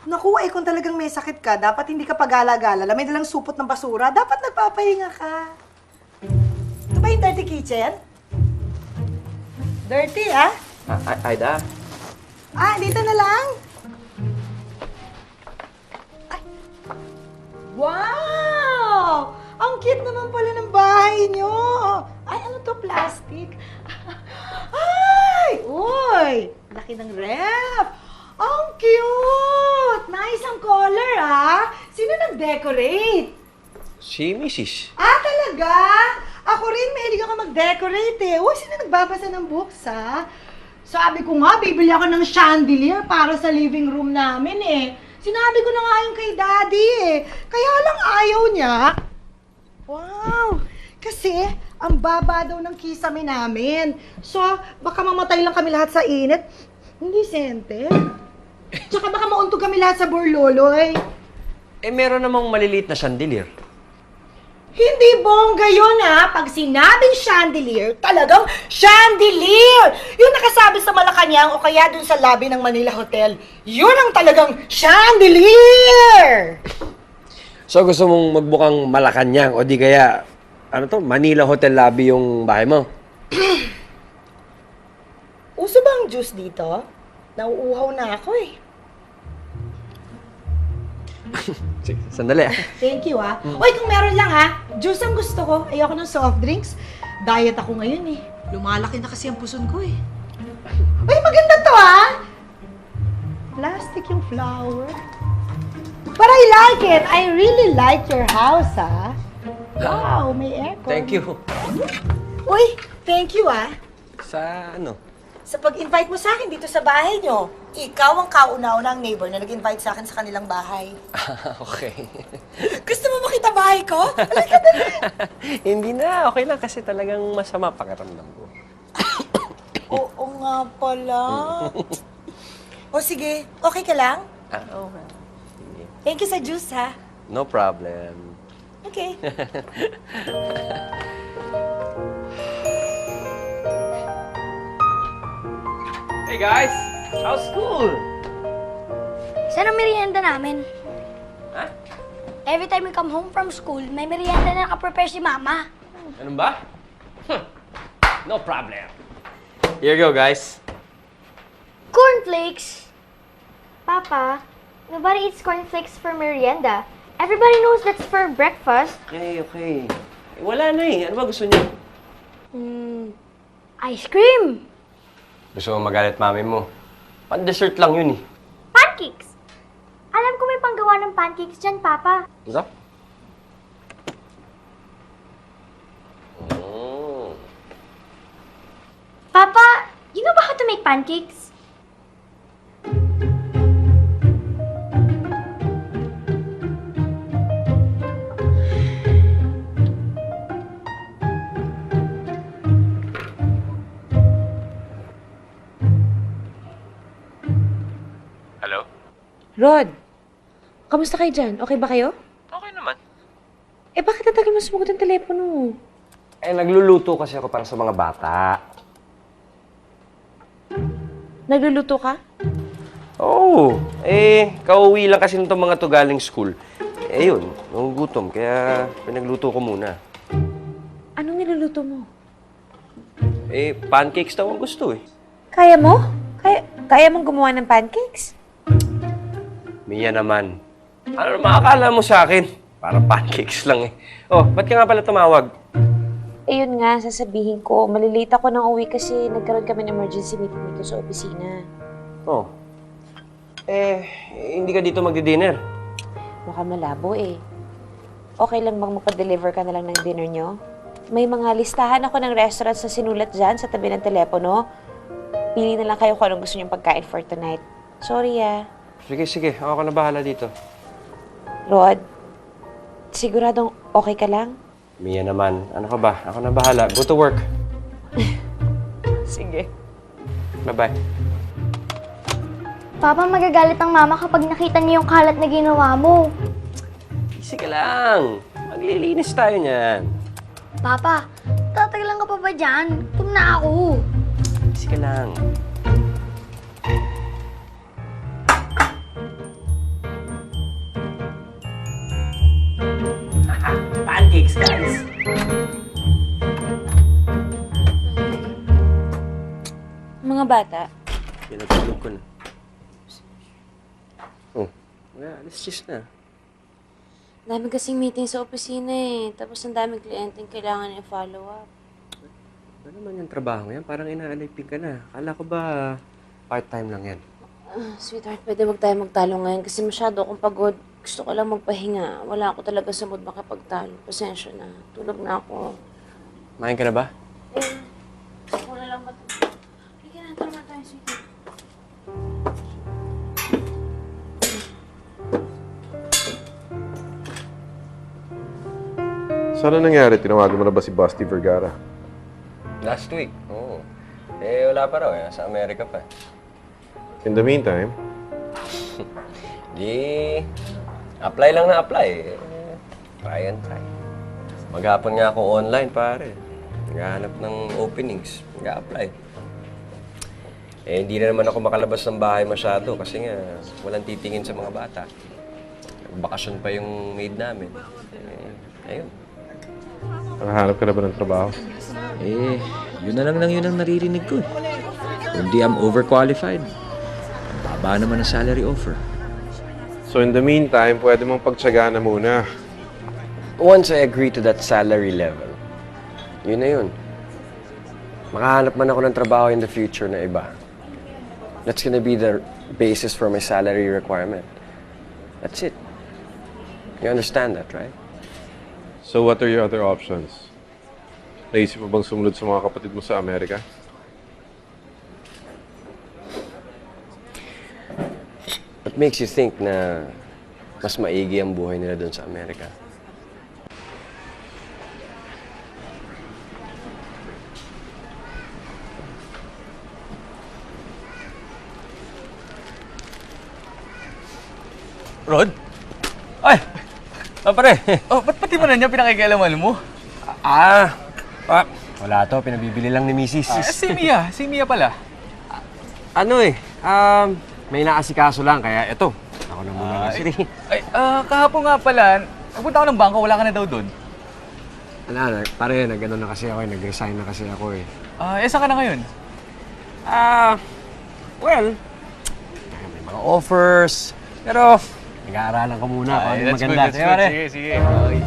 Naku, kung talagang may sakit ka, dapat hindi ka pagala-gala. May dalang supot ng basura, dapat nagpapahinga ka. Ito ba yung dirty kitchen? Dirty, Aida? Dito na lang? Wow! Ang cute naman pala ng bahay nyo. Ano to? Plastic? Uy! Laki ng ref. Cute! Nice ang color, ah! Sino nag-decorate? Si Mrs. Ah, talaga? Ako rin, mahilig ako mag-decorate eh. Uy, sino nagbabasa ng books, ha? Sabi ko nga, bibili ako ng chandelier para sa living room namin eh. Sinabi ko na nga yung kay Daddy eh. Kaya lang ayaw niya. Wow! Kasi, ang baba daw ng kisame namin. So, baka mamatay lang kami lahat sa init. Hindi, Sente. Tsaka baka mauntog kami lahat sa borloloy. Eh, meron namang maliliit na chandelier. Hindi bongga yun, ha? Pag sinabing chandelier, talagang chandelier! Yung nakasabi sa Malacanang o kaya dun sa lobby ng Manila Hotel, yun ang talagang chandelier! So, gusto mong magbukang Malacanang o di kaya, ano to, Manila Hotel lobby yung bahay mo? Uso ba ang juice dito? Nauuhaw na ako eh. Sige, sandali ah. Thank you, ha? Uy, kung meron lang, ha? Juice ang gusto ko. Ayoko ng soft drinks. Diet ako ngayon, eh. Lumalaki na kasi ang puson ko, eh. Uy, maganda to, ha? Plastic yung flower. But I like it. I really like your house, ha? Wow, may aircon. Thank you. Uy, thank you, ha? Sa ano? Sa pag-invite mo sa akin dito sa bahay nyo. Ikaw ang kauna-unang neighbor na nag-invite sa akin sa kanilang bahay. Okay. Gusto mo makita bahay ko? Hindi na, okay lang kasi talagang masama pakiramdam ko. Oo nga pala. O sige, okay ka lang? Okay. Thank you sa juice, ha? No problem. Okay. Hey guys, how's school? Saan ang merienda namin? Ha? Every time we come home from school, may merienda na nakaprepare si Mama. Ganun ba? No problem. Here you go, guys. Cornflakes! Papa, nobody eats cornflakes for merienda. Everybody knows that's for breakfast. Okay. Eh, wala na eh. Ano ba gusto niyo? Ice cream! Gusto mo magalit mami mo? Pan-dessert lang yun eh. Pancakes! Alam ko may panggawa ng pancakes dyan, Papa. Gusto? Papa, you know ba how to make pancakes? Hello? Rod, kamusta kayo dyan? Okay ba kayo? Okay naman. Eh, bakit natagal mo sumagot ang telepono? Eh, nagluluto kasi ako para sa mga bata. Nagluluto ka? Oo. Kauwi lang kasi nitong mga to galing school. Eh yun, nagugutom. Kaya pinagluto ko muna. Anong niluluto mo? Eh, pancakes daw ang gusto eh. Kaya mo? Kaya mong gumawa ng pancakes? Mia naman. Ano makakala mo sa akin? Parang pancakes lang eh. Oh, ba't ka nga pala tumawag? Ayun nga, sasabihin ko, malilate ako ng uwi kasi nagkaroon kami ng emergency meeting dito sa opisina. Oh. Eh, hindi ka dito magdi-dinner? Mukhang malabo eh. Okay lang bang magpa-deliver ka na lang ng dinner nyo? May mga listahan ako ng restaurants na sinulat dyan sa tabi ng telepono. Pili na lang kayo kung anong gusto nyong pagkain for tonight. Sorry ah. Sige. Ako na bahala dito. Rod, siguradong okay ka lang? Mia naman. Ano ka ba? Ako na bahala. Go to work. Sige. Bye-bye. Papa, magagalit ang Mama kapag nakita niya yung kalat na ginawa mo. Easy ka lang. Maglilinis tayo niyan. Papa, tatagalan ka pa ba dyan? Gutom na ako. Easy ka lang. Pancakes, guys. Mga bata, Pinagulog ko na. Oh, alis cheese na. dami kasing meeting sa opisina eh. Tapos ang daming kliyenteng kailangan i-follow up. Ano naman yung trabaho yan? Parang inaalipin ka na. Kala ko ba part-time lang yan? Sweetheart, pwede wag tayo magtalo ngayon kasi masyado akong pagod. Gusto ko lang magpahinga. Wala ako talaga sa mood makapagtalo. Pasensya na. Tulog na ako. Kumain ka na ba? Ako na lang matulog. Halika na, tama tayo, sweetheart. Saan na nangyari? Tinawagan mo na ba si Busty Vergara? Last week, oo. Eh, wala pa raw eh. Sa Amerika pa. In the meantime, Di, apply lang na apply. Try and try. Maghapon nga ako online, pare. Naghahanap ng openings. Nag-apply. Eh, hindi na naman ako makalabas ng bahay masyado kasi nga walang titingin sa mga bata. Bakasyon pa yung maid namin. Eh, ayun. nakahanap ka na ba ng trabaho? Eh, yun na lang yun ang naririnig ko. Hindi I'm overqualified. Ang baba naman ang salary offer. So in the meantime, pwede mong pagtsagaan na muna. Once I agree to that salary level, yun na yun. Makahanap man ako ng trabaho in the future na iba. That's gonna be the basis for my salary requirement. That's it. You understand that, right? So what are your other options? Naisip mo bang sumunod sa mga kapatid mo sa Amerika? What makes you think na mas maigi ang buhay nila doon sa Amerika? Rod? Ay! Pare! Oh, ba't pati mo na niya pinakikialaman mo? Wala to. Pinabibili lang ni Mrs. Si Mia. Si Mia pala. Ano eh, may naasikaso lang, kaya eto. Ako na muna ng siri. Kahapon nga pala, nagpunta ako ng bangko, wala ka na daw doon. Pare, nag-ano na kasi ako eh, nag-resign na kasi ako eh. Saan ka na ngayon? Well, may mga offers, pero nag-aaralan ko muna kung ano maganda. That's good. Sige. Okay.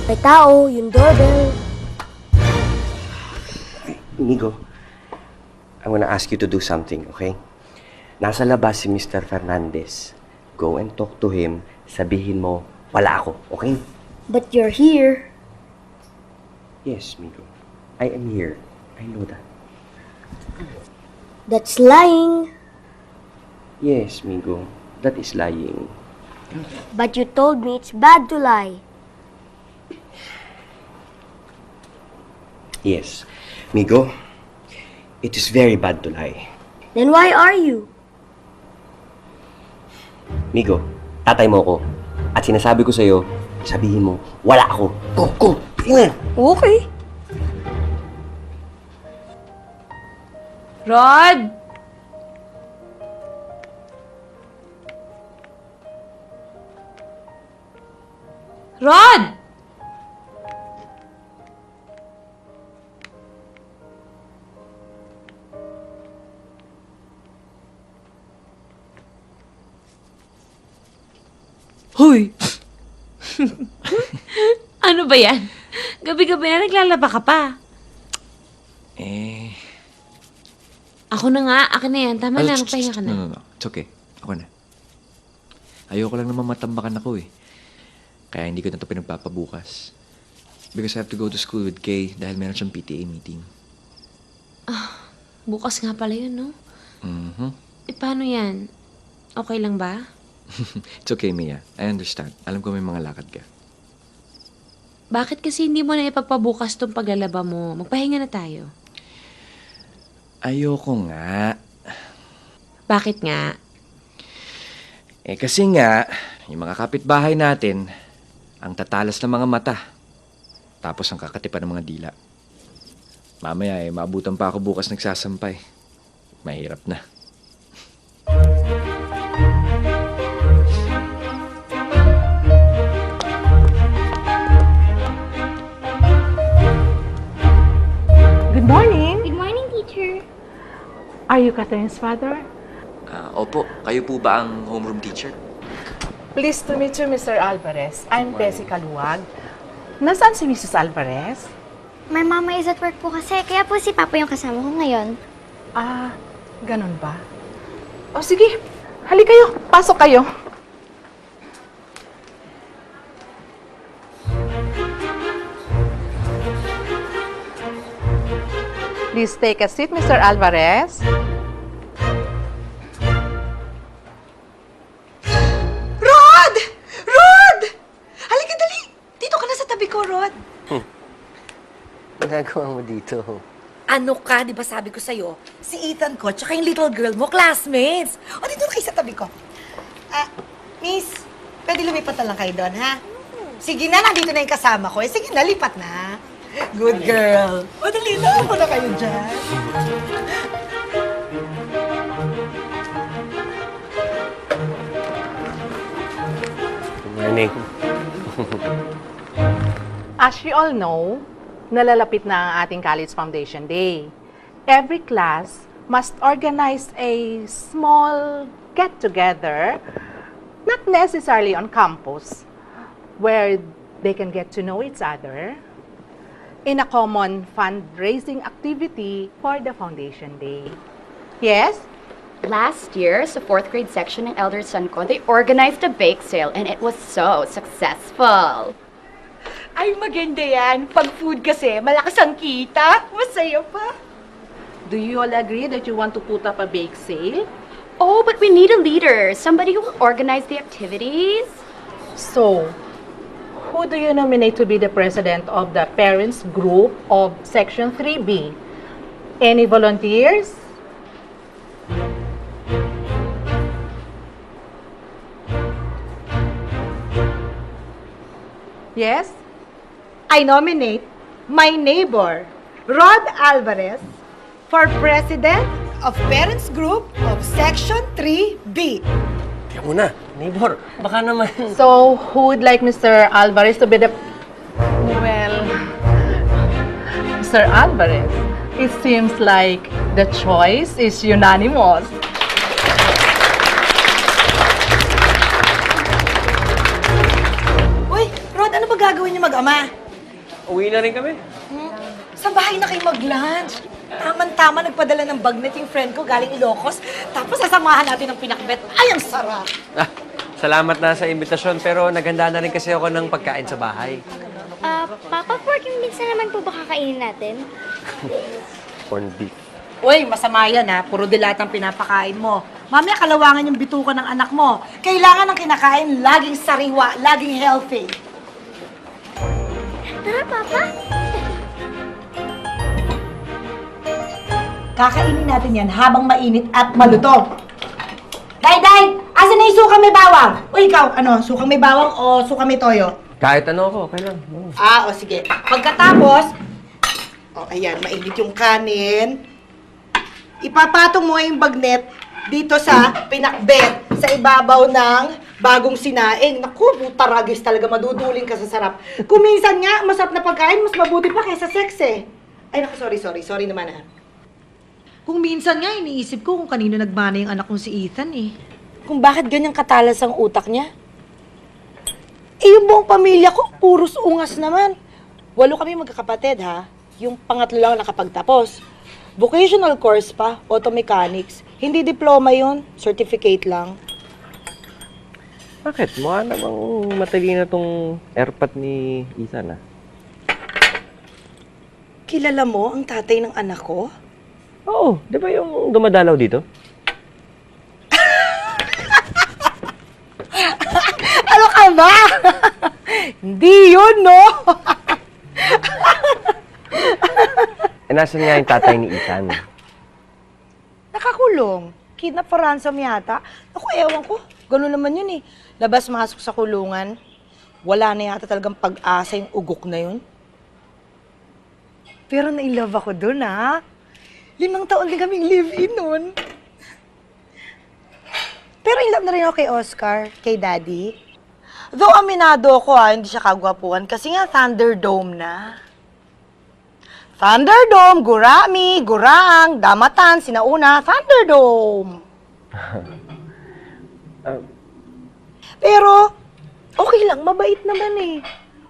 May tao, yung doorbell. Inigo, I wanna ask you to do something, okay? Nasa labas si Mr. Fernandez. Go and talk to him. Sabihin mo, wala ako, okay? But you're here. Yes, Migo. I am here. I know that. That's lying. Yes, Migo. That is lying. But you told me it's bad to lie. Yes, Migo. It is very bad to lie. Then why are you? Migo, tatay mo ako. At sinasabi ko sa'yo, sabihin mo, wala ako. Go! Tingnan! Okay. Rod! Rod! Hoy! Ano ba yan? Gabi-gabi na naglalaba ka pa. Ako na nga. Akin na yan. Tama na. Magpahinga ka na. No. It's okay. Ako na. Ayoko lang naman matambakan ako eh. Kaya hindi ko na ito pinagpapabukas. Because I have to go to school with Kay dahil meron siyang PTA meeting. Bukas nga pala yun, no? Mm-hmm. Paano yan? Okay lang ba? It's okay, Mia. I understand. Alam ko may mga lakad ka. Bakit kasi hindi mo na ipagpabukas tong paglalaba mo? Magpahinga na tayo. Ayoko nga. Bakit nga? Kasi nga, yung mga kapitbahay natin, ang tatalas ng mga mata. Tapos ang kakatipan ng mga dila. Mamaya maabutan pa ako bukas nagsasampay. mahirap na. Good morning. Good morning, teacher. Are you Catherine's father? Opo, kayo po ba ang homeroom teacher? Pleased to meet you, Mr. Alvarez. I'm Tessie Kaluwag. Nasaan si Mrs. Alvarez? My mama is at work po kasi, kaya po si Papa yung kasama ko ngayon. Ah, ganun ba? O sige, hali kayo. Pasok kayo. Please take a seat, Mr. Alvarez. Rod! Rod! Halika, dali! Dito ka na sa tabi ko, Rod. Ang gagawa mo dito? Ano ka, di ba sabi ko sa'yo? Si Ethan ko, tsaka yung little girl mo, classmates. O, dito na kayo sa tabi ko. Miss, pwede lumipat na lang kayo doon, ha? Sige na, nandito na yung kasama ko. Sige na, lipat na. Good girl. O, dali na, ako na kayo dyan. Good morning. As you all know, nalalapit na ang ating College Foundation Day. Every class must organize a small get-together, not necessarily on campus, where they can get to know each other in a common fundraising activity for the Foundation Day. Yes? Last year, sa 4th grade section ng Elder Son ko, they organized a bake sale and it was so successful. Ay, maganda yan. Pag food kasi, malakas ang kita. Masaya pa. Do you all agree that you want to put up a bake sale? Oh, but we need a leader. Somebody who will organize the activities. So, who do you nominate to be the president of the parents group of Section 3B? Any volunteers? Yes? I nominate my neighbor, Rod Alvarez, for president of Parents Group of Section 3B. Tiyan mo na, neighbor. Baka naman... So, who would like Mr. Alvarez to be the... Well, Mr. Alvarez, it seems like the choice is unanimous. Uy, Rod, ano ba gagawin niyo mag-ama? Uwi na rin kami. Sa bahay na kayo mag-lunch. Tama-tama, nagpadala ng bagnet yung friend ko galing Ilocos. Tapos sasamahan natin ng pinakbet. Ay, ang sarap! Salamat na sa imbitasyon, pero naghanda na rin kasi ako ng pagkain sa bahay. Papa, pork yung minsan naman po ba kakainin natin? Corned beef. Uy, masama yan ha. Puro dilatang pinapakain mo. Mamaya kalawangan yung bituka ng anak mo. Kailangan ng kinakain laging sariwa, laging healthy. Tara, Papa. Kakainin natin yan habang mainit at malutong. Day! Asan na yung sukang may bawang? Uy, ikaw, ano, sukang may bawang o sukang may toyo? Kahit ano ako, okay lang. O sige. Pagkatapos, ayan, mainit yung kanin. Ipapatong mo yung bagnet dito sa pinakbet, sa ibabaw ng bagong sinaing. Naku, butaragis talaga, maduduling ka sa sarap. Kung minsan nga, masarap na pagkain, mas mabuti pa kaysa sex eh. Ay, naku, sorry naman ah. Kung minsan nga, iniisip ko kung kanino nagmana yung anak kong si Ethan eh. Kung bakit ganyang katalas ang utak niya. Eh, yung buong pamilya ko, puros ungas naman. 8 kami magkakapatid, ha? Yung pangatlo lang nakapagtapos. Vocational course pa, auto mechanics. Hindi diploma yun, certificate lang. Bakit? Mukha namang matalino tong airpot ni Ethan, ah. Kilala mo ang tatay ng anak ko? Oo, di ba yung dumadalaw dito? Ano ka ba? Hindi yun, no? Nasaan nga yung tatay ni Ethan? Nakakulong. Kidnap for ransom yata. Ako, ewan ko. Ganun naman yun eh. Labas-masok sa kulungan. Wala na yata talagang pag-asa yung ugok na yun. Pero na-inlove ako dun, ha? 5 taon din kaming live-in nun. Pero in love na rin ako kay Oscar, kay Daddy. Though aminado ako hindi siya kagwapuan kasi nga Thunderdome na. Thunderdome, Gurami, Gurang, Damatan, Sinauna, Thunderdome. Pero, okay lang, mabait naman eh.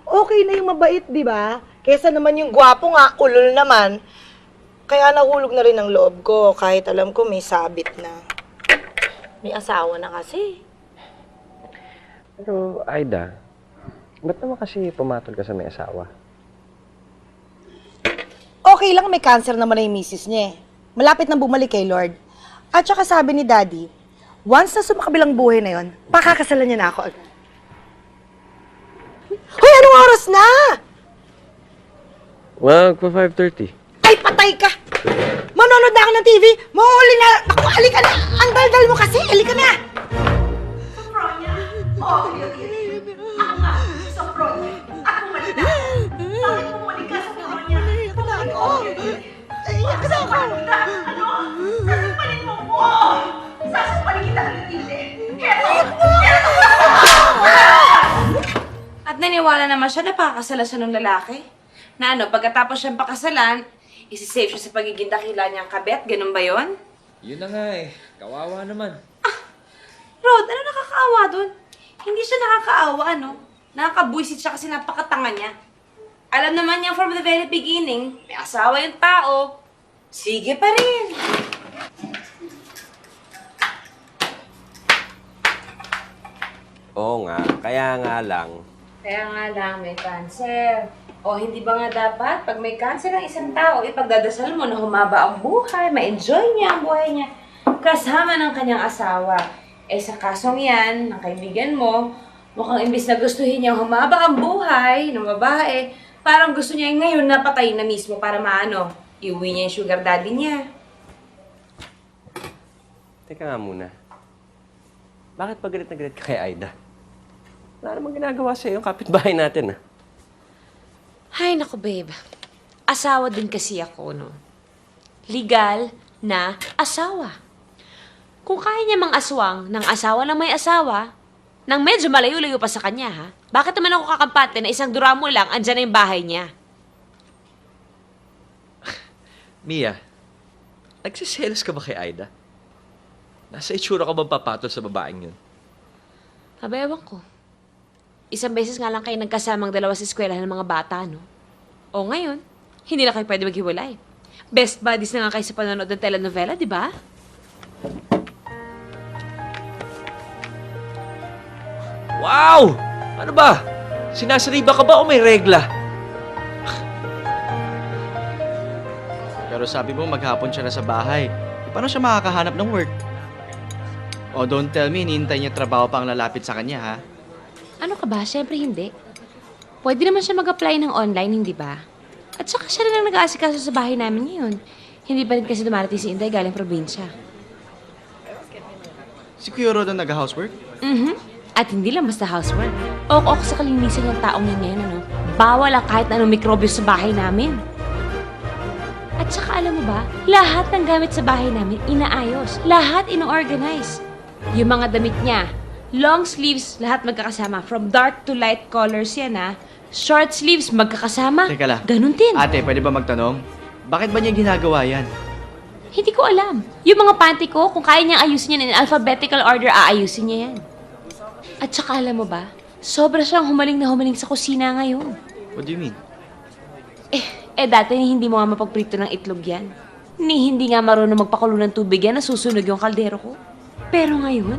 Okay na yung mabait, di ba? Kesa naman yung gwapo nga, ulol naman. Kaya nahulog na rin ang loob ko kahit alam ko may sabit na. May asawa na kasi. Pero, Aida, ba't naman kasi pumatol ka sa may asawa? Okay lang, may cancer naman na yung misis niya eh. Malapit nang bumalik kay Lord. At saka sabi ni Daddy, once na sumakabilang buhay na yon, pakakasalan niya na ako agad. Hoy, anong oras na? Well, pa 5:30. Ay, patay ka! Manonood na ako ng TV! Mahuli na! Ako, halika na! Ang daldal mo kasi! Halika na! Sopronya? Oo, ako nga, Sopronya. Ako malita. Bakit mo muli ka, Sopronya? Ako! Ay, iyak na ako! Ano? Sasampalin mo ko! Sasampalin kita ng tili! At naniwala naman siya na pakakasala siya ng lalaki. Na ano, pagkatapos siyang pakasalan, isi-save siya sa pagiging dakila niyang kabet. Ganun ba yon? Yun na nga eh. Kawawa naman. Rod, ano nakakaawa dun? Hindi siya nakakaawa, ano? Nakakabwisit siya kasi napakatanga niya. Alam naman niya from the very beginning, may asawa yung tao. Sige pa rin. Oo nga, kaya nga lang. Kaya nga lang, may cancer. O hindi ba nga dapat, pag may cancer ang isang tao, ipagdadasal mo na humaba ang buhay, ma-enjoy niya ang buhay niya, kasama ng kanyang asawa. Eh sa kasong yan, ng kaibigan mo, mukhang imbis na gustuhin niya humaba ang buhay ng babae, parang gusto niya ngayon napatayin na mismo para maano, iuwi niya yung sugar daddy niya. Teka nga muna. Bakit pa galit na galit ka kay Aida? Wala namang ginagawa sa'yo yung kapitbahay natin, ah. Ay, naku, babe. Asawa din kasi ako, no? Legal na asawa. Kung kaya niya mang aswang ng asawa na may asawa, nang medyo malayo-layo pa sa kanya, ha? Bakit naman ako kakampante na isang duramo lang, andyan na yung bahay niya? Mia, nagsiselos ka ba kay Aida? Nasa itsura ka bang papatol sa babaeng yun? Ewan ko. Isang beses nga lang kayo nagkasamang dalawa sa eskwela ng mga bata, no? O ngayon, hindi na kayo pwede maghiwalay. Best buddies na nga kayo sa panonood ng telenovela, di ba? Wow! Ano ba? Sinasariba ka ba o may regla? Pero sabi mo maghapon siya na sa bahay. Paano siya makakahanap ng work? O don't tell me, hinihintay niya trabaho pang lalapit sa kanya, ha? Ano ka ba? Siyempre hindi. Pwede naman siya mag-apply ng online, hindi ba? At saka siya na lang nag-aasikaso sa bahay namin ngayon. Hindi pa rin kasi dumarating si Inday galing probinsya. Si Kuya Rod ang nag-housework? At hindi lang basta housework. Ok sa kalinisan ng taong yan ngayon, ano? Bawal ang kahit anong mikrobyo sa bahay namin. At saka alam mo ba, lahat ng gamit sa bahay namin inaayos. Lahat ino-organize. Yung mga damit niya, long sleeves, lahat magkakasama. From dark to light colors yan, ha? Short sleeves, magkakasama. Teka lang. Ganun din. Ate, pwede ba magtanong? Bakit ba niya ginagawa yan? Hindi ko alam. Yung mga panty ko, kung kaya niyang ayusin yan in alphabetical order, aayusin niya yan. At saka alam mo ba, sobra siyang humaling na humaling sa kusina ngayon. What do you mean? Dati hindi mo nga mapagprito ng itlog yan. Hindi nga marunong magpakulo ng tubig yan, nasusunog yung kaldero ko. Pero ngayon,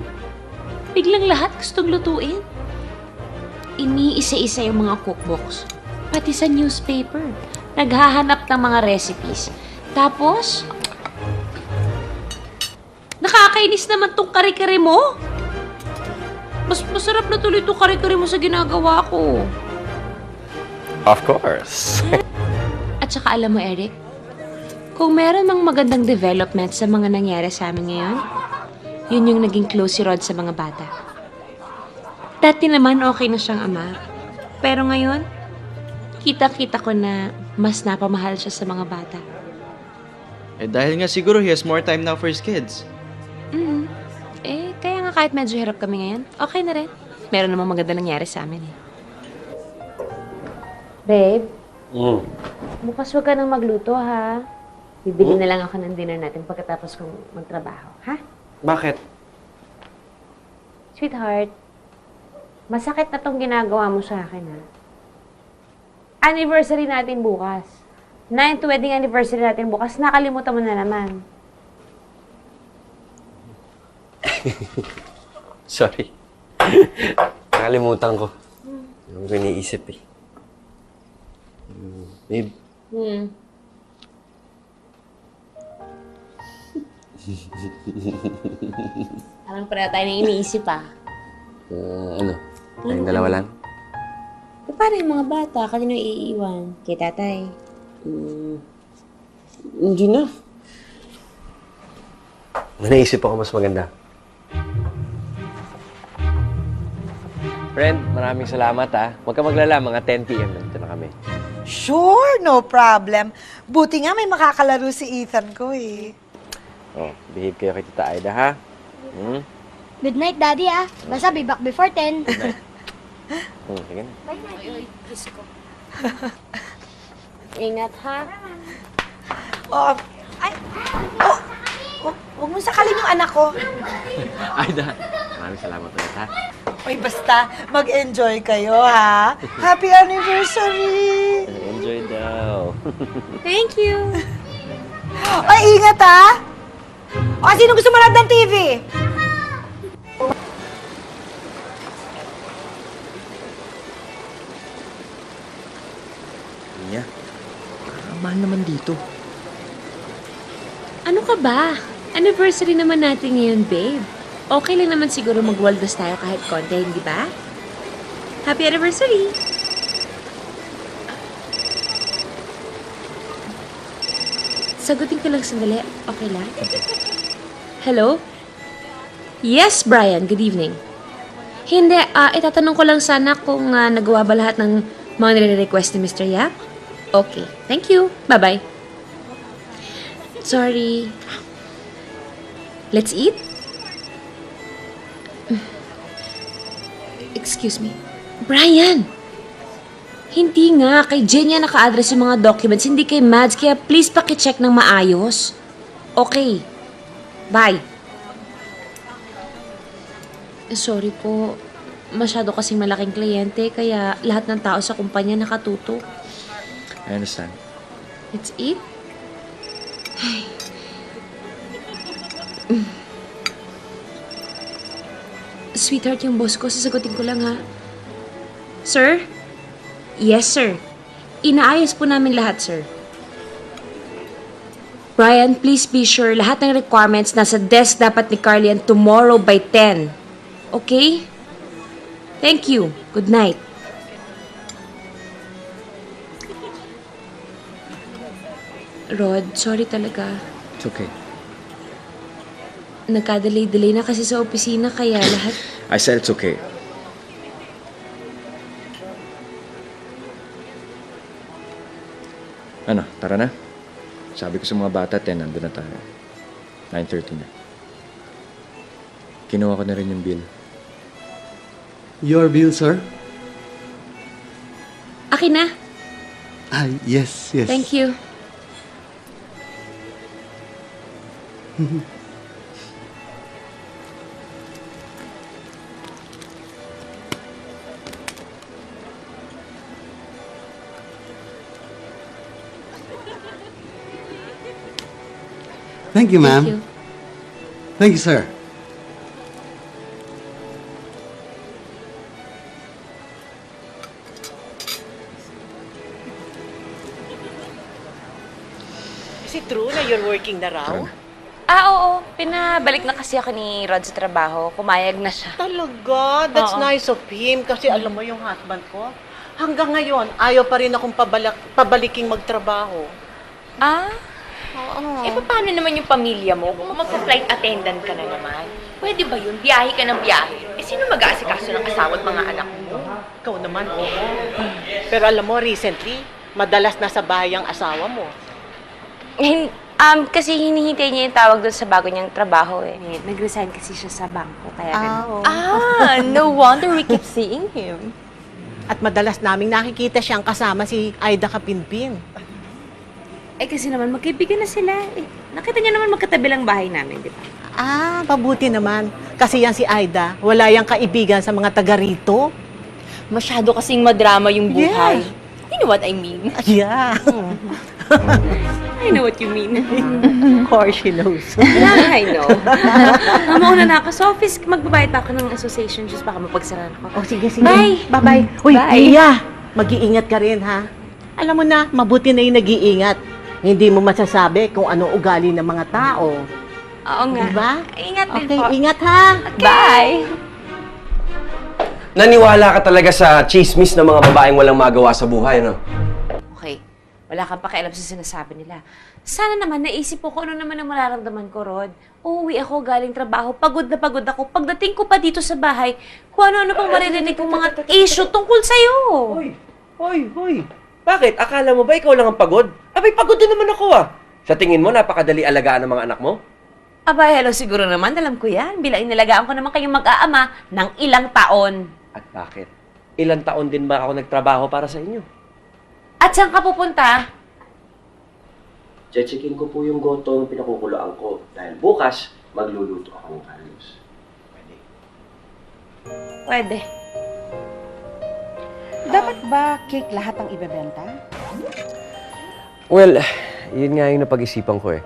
biglang lahat gustong lutuin. Iniisa-isa yung mga cookbooks. Pati sa newspaper. Naghahanap ng mga recipes. Tapos, nakakainis naman tong kare-kare mo. Mas masarap na tuloy itong kare-kare mo sa ginagawa ko. Of course. At saka alam mo, Eric, kung meron mang magandang development sa mga nangyari sa amin ngayon, yun yung naging close si Rod sa mga bata. Dati naman okay na siyang ama. Pero ngayon, kita-kita ko na mas napamahal siya sa mga bata. Eh dahil nga siguro he has more time now for his kids. Kaya nga kahit medyo hirap kami ngayon, okay na rin. Meron namang maganda nangyari sa amin eh. Babe, bukas huwag ka nang magluto ha. Bibili na lang ako ng dinner natin pagkatapos kong magtrabaho, ha? Bakit? Sweetheart, masakit na tong ginagawa mo sa akin ha. Anniversary natin bukas. 9th wedding anniversary natin bukas, nakalimutan mo na naman. Sorry. Nakalimutan ko. Yung iniisip eh. Babe. Parang pareho tayo na iniisip ah. Ano? Tayong dalawa lang? Paano yung mga bata? Kanino iiwan? Kay tatay? Hindi na. May naisip ako mas maganda. Friend, maraming salamat ha. Huwag ka maglala, mga 10 p.m. nandito na kami. Sure, no problem. Buti nga may makakalaro si Ethan ko eh. Oh, behave kayo kay Tita Aida ha. Good night, Daddy ah. Basta be back before 10. Sige na. Bye, Daddy. Ingat ha. Huwag mo sakalin yung anak ko. Aida, maraming salamat ulit ha. Oy, basta mag-enjoy kayo, ha? Happy anniversary! Enjoy daw. Thank you. Ay, ingat, ha? O, sino gusto manood ng TV? Niya, mahal naman dito. Ano ka ba? Anniversary naman natin ngayon, babe. Okay lang naman siguro magwaldas tayo kahit konti, hindi ba? Happy anniversary! Sagutin ko lang sandali. Okay lang? Hello? Yes, Brian. Good evening. Hindi, itatanong ko lang sana kung nagawa ba lahat ng mga nire-request ni Mr. Yap? Okay. Thank you. Bye-bye. Sorry. Let's eat? Excuse me. Brian! Hindi nga. Kay Jenya naka-address yung mga documents, hindi kay Mads. Kaya please pakicheck ng maayos. Okay. Bye. Sorry po. Masyado kasing malaking kliyente, kaya lahat ng tao sa kumpanya nakatuto. I understand. Let's eat? Ay. Sweetheart, yung boss ko, sasagutin ko lang ha. Sir? Yes, sir. Inaayos po namin lahat, sir. Brian, please be sure lahat ng requirements nasa desk dapat ni Carlian tomorrow by 10. Okay? Thank you. Good night. Rod, sorry talaga. It's okay. Nagka-delay na kasi sa opisina kaya lahat... I said it's okay. Ano, tara na. Sabi ko sa mga bata, 10, nandun na tayo. 9:30 na. Kinuha ko na rin yung bill. Your bill, sir? Akin na. Yes. Thank you. Thank you, ma'am. Thank you. Thank you, sir. Is it true na you're working na raw? Oo. Pinabalik na kasi ako ni Rod sa trabaho. Kumayag na siya. Talaga? That's Oo. nice of him. Kasi alam mo yung husband ko, hanggang ngayon, ayaw pa rin akong pabaliking magtrabaho. Eh, paano naman yung pamilya mo kung magpa-flight attendant ka na naman? Pwede ba yun? Biyahe ka ng biyahe. Eh, sino mag-aasikaso ng asawa at mga anak mo? Ikaw naman, oo. Pero alam mo, recently, madalas nasa bahay ang asawa mo. Kasi hinihintay niya yung tawag doon sa bago niyang trabaho eh. Nag-resign kasi siya sa bangko, kaya ganun. No wonder we keep seeing him. At madalas naming nakikita siyang kasama si Aida Kapinpin. Kasi naman, magkaibigan na sila. Nakita niya naman magkatabi lang bahay namin, di ba? Mabuti naman. Kasi yan si Aida, wala yang kaibigan sa mga taga rito. Masyado kasing madrama yung buhay. You know what I mean? Yeah. I know what you mean. Of course she knows. Yeah, I know. Mauna na ako sa office. Magbabayad pa ako ng association just baka mapagsaran ako. Sige, sige. Bye! Bye-bye. Uy, Bye. Iya! Mag-iingat ka rin, ha? Alam mo na, mabuti na yung nag-iingat. Hindi mo masasabi kung anong ugali ng mga tao. Oo nga. Diba? Ingat din Okay, po. ingat ha. Bye! Naniwala ka talaga sa chismis ng mga babaeng walang magawa sa buhay, no? Okay. Wala kang pakialam sa sinasabi nila. Sana naman naisip ko kung ano naman ang mararamdaman ko, Rod. Uuwi ako galing trabaho, pagod na pagod ako. Pagdating ko pa dito sa bahay, kung ano-ano pang maririnig kong mga issue tungkol sa'yo. Hoy! Bakit? Akala mo ba ikaw lang ang pagod? Abay, pagod din naman ako ah! Sa tingin mo, napakadali alagaan ng mga anak mo? Aba, hello, siguro naman. Alam ko yan. Bilang inalagaan ko naman kayong mag-aama ng ilang taon. At bakit? Ilang taon din ba ako nagtrabaho para sa inyo? At saan ka pupunta? Checkin ko po yung goto ng pinakukuloan ko. Dahil bukas, magluluto ako ng Carlos. Pwede. Dapat ba cake lahat ang ibebenta? Well, yun nga yung napag-isipan ko eh.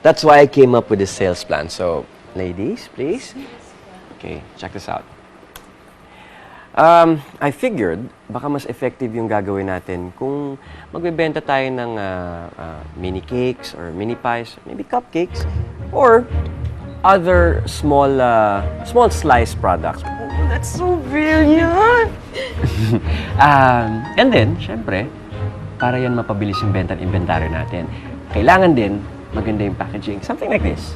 That's why I came up with this sales plan. So, ladies, please. Okay, check this out. I figured, baka mas effective yung gagawin natin kung magbebenta tayo ng mini cakes or mini pies, maybe cupcakes, or other small slice products. Oh, that's so brilliant! And then, syempre, para yan mapabilis yung benta at inventory natin, kailangan din maganda yung packaging. Something like this.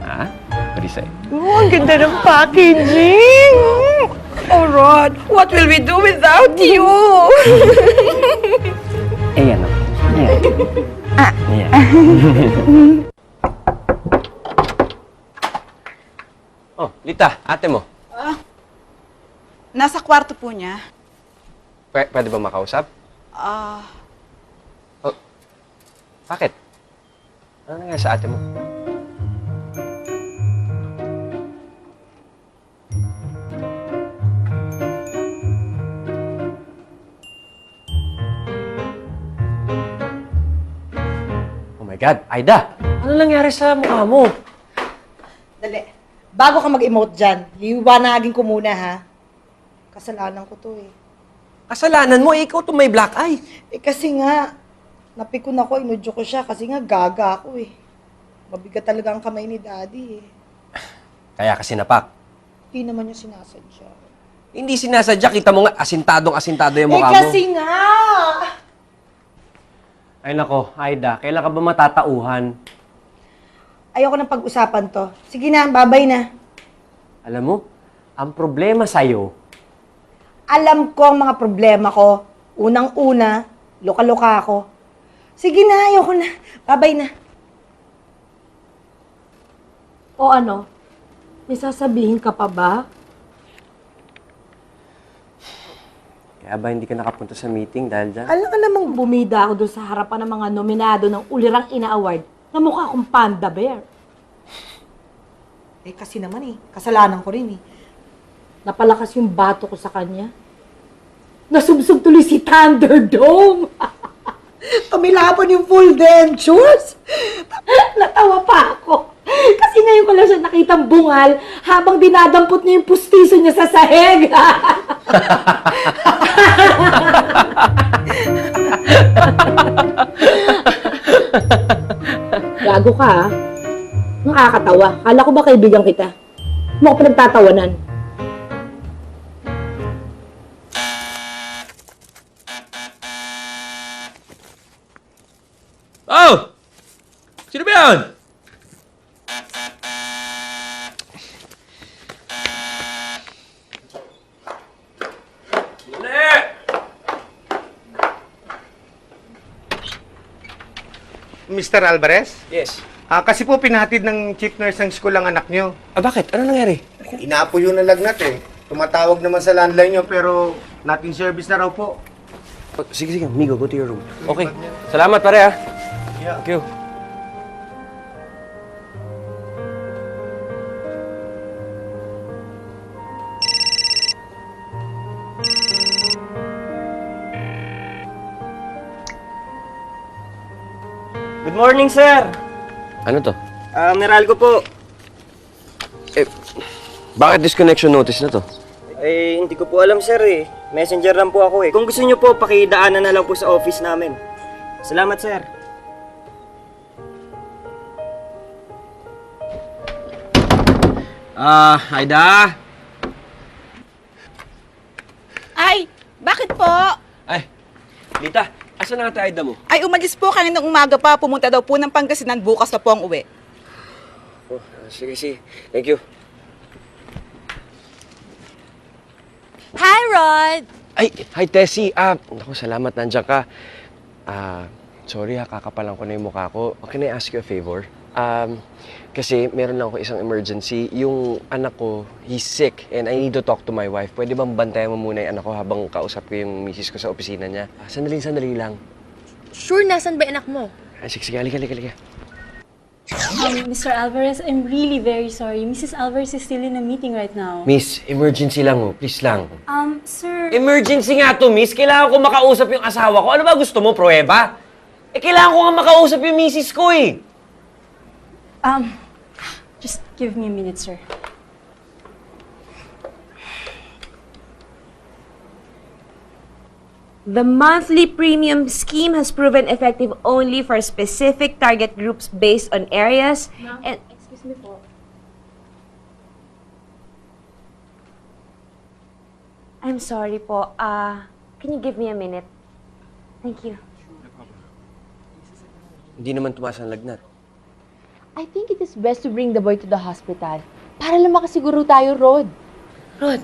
What do you say? Oh, ang ganda ng packaging! Oh, Rod, what will we do without you? Ayan o. Ayan. Oh, Lita, ate mo. Nasa kwarto po niya. Pwede ba makausap? Bakit? Ano nangyari sa ate mo? Oh my God, Aida! Ano nangyari sa mukha mo? Dali. Bago ka mag-emote dyan, liwanagin ko muna, ha? Kasalanan ko to, eh. Kasalanan mo, ikaw to may black eye. Kasi nga, napikon ako, inudyo ko siya kasi nga gaga ako, eh. Mabigat talaga ang kamay ni Daddy, eh. Kaya kasi napak. Hindi naman niya sinasadya. Hindi sinasadya, kita mo nga, asintado yung mukha mo. Kasi nga! Ay nako, Aida, kailan ka ba matatauhan? Ayoko nang pag-usapan to. Sige na, babay na. Alam mo, ang problema sa'yo, Alam ko ang mga problema ko. Unang-una, loka-loka ako. Sige na, ayoko na. Babay na. O ano? May sasabihin ka pa ba? kaya ba hindi ka nakapunta sa meeting dahil dyan? Alam ka namang bumida ako doon sa harapan ng mga nominado ng Ulirang Ina Award na mukha akong panda bear. Kasi naman kasalanan ko rin Napalakas yung bato ko sa kanya. Nasubsob tuloy si Thunderdome. Tumilapon yung full dentures. Natawa pa ako. Kasi ngayon ko lang siya nakitang bungal habang dinadampot niya yung pustiso niya sa sahig. Gago ka, ha? Nakakatawa. Kala ko ba kaibigan kita? Mo ko pinagtatawanan. Oh! Sino ba yan? Mr. Alvarez? Yes. Kasi po pinahatid ng chief nurse ng school ang anak nyo. Bakit? Ano nangyari? Inapo yun ng lagnat eh. Tumatawag naman sa landline nyo pero not in service na raw po. Sige, Migo, go to your room. Okay. Salamat, pare, ha? Yeah. Thank you. Good morning, sir. Ano to? Meralco po. Bakit disconnection notice na to? Hindi ko po alam, sir eh. Messenger lang po ako eh. Kung gusto niyo po, pakidaanan na lang po sa office namin. Salamat, sir. Aida? Ay, bakit po? Ay, Lita, asan na nga Aida mo? Ay, umalis po kaninang umaga pa. Pumunta daw po ng Pangasinan. Bukas na po ang uwi. Oh, sige. Thank you. Hi, Rod! Ay, hi Tessie. Naku, salamat nandiyan ka. Sorry kakapalan ko na yung mukha ko. Can I ask you a favor? Kasi meron lang ako isang emergency. Yung anak ko, he's sick and I need to talk to my wife. Pwede bang bantayan mo muna yung anak ko habang kausap ko yung misis ko sa opisina niya? Sandali lang. Sure, nasan ba anak mo? Sige, halika. Mr. Alvarez, I'm really very sorry. Mrs. Alvarez is still in a meeting right now. Miss, emergency lang please lang. Sir... Emergency nga to, miss. Kailangan ko makausap yung asawa ko. Ano ba gusto mo, pruweba? Kailangan ko nga makausap yung misis ko eh. Just give me a minute, sir. The monthly premium scheme has proven effective only for specific target groups based on areas and... Excuse me po. I'm sorry po. Can you give me a minute? Thank you. Hindi naman tumaas ang lagnat. I think it is best to bring the boy to the hospital. Para lang makasiguro tayo, Rod. Rod,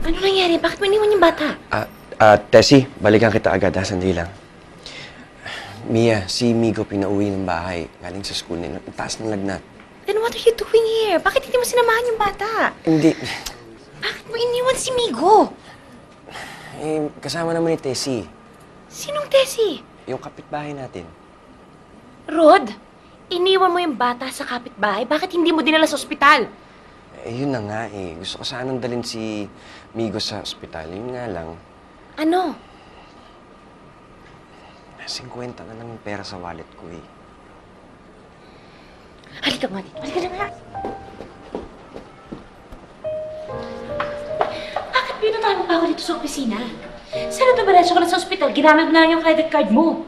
ano nangyari? Bakit mo iniwan yung bata? Tessie, balikan kita agad, sandali lang. Mia, si Migo pinauwi ng bahay. Galing sa school nila. Ang taas ng lagnat. Then what are you doing here? Bakit hindi mo sinamahan yung bata? Hindi. Bakit mo iniwan si Migo? Kasama naman ni Tessie. Sinong Tessie? Yung kapitbahay natin. Rod, iniwan mo yung bata sa kapitbahay? Bakit hindi mo dinala sa ospital? Yun na nga eh. Gusto ko sanang dalhin si Migo sa ospital. Yun nga lang. Ano? 50 na lang yung pera sa wallet ko eh. Halika nga dito. Halika na nga. Bakit pinuntahan mo pa ako dito sa opisina? Sana dumiretso ka na sa ospital. Ginamit mo na lang yung credit card mo.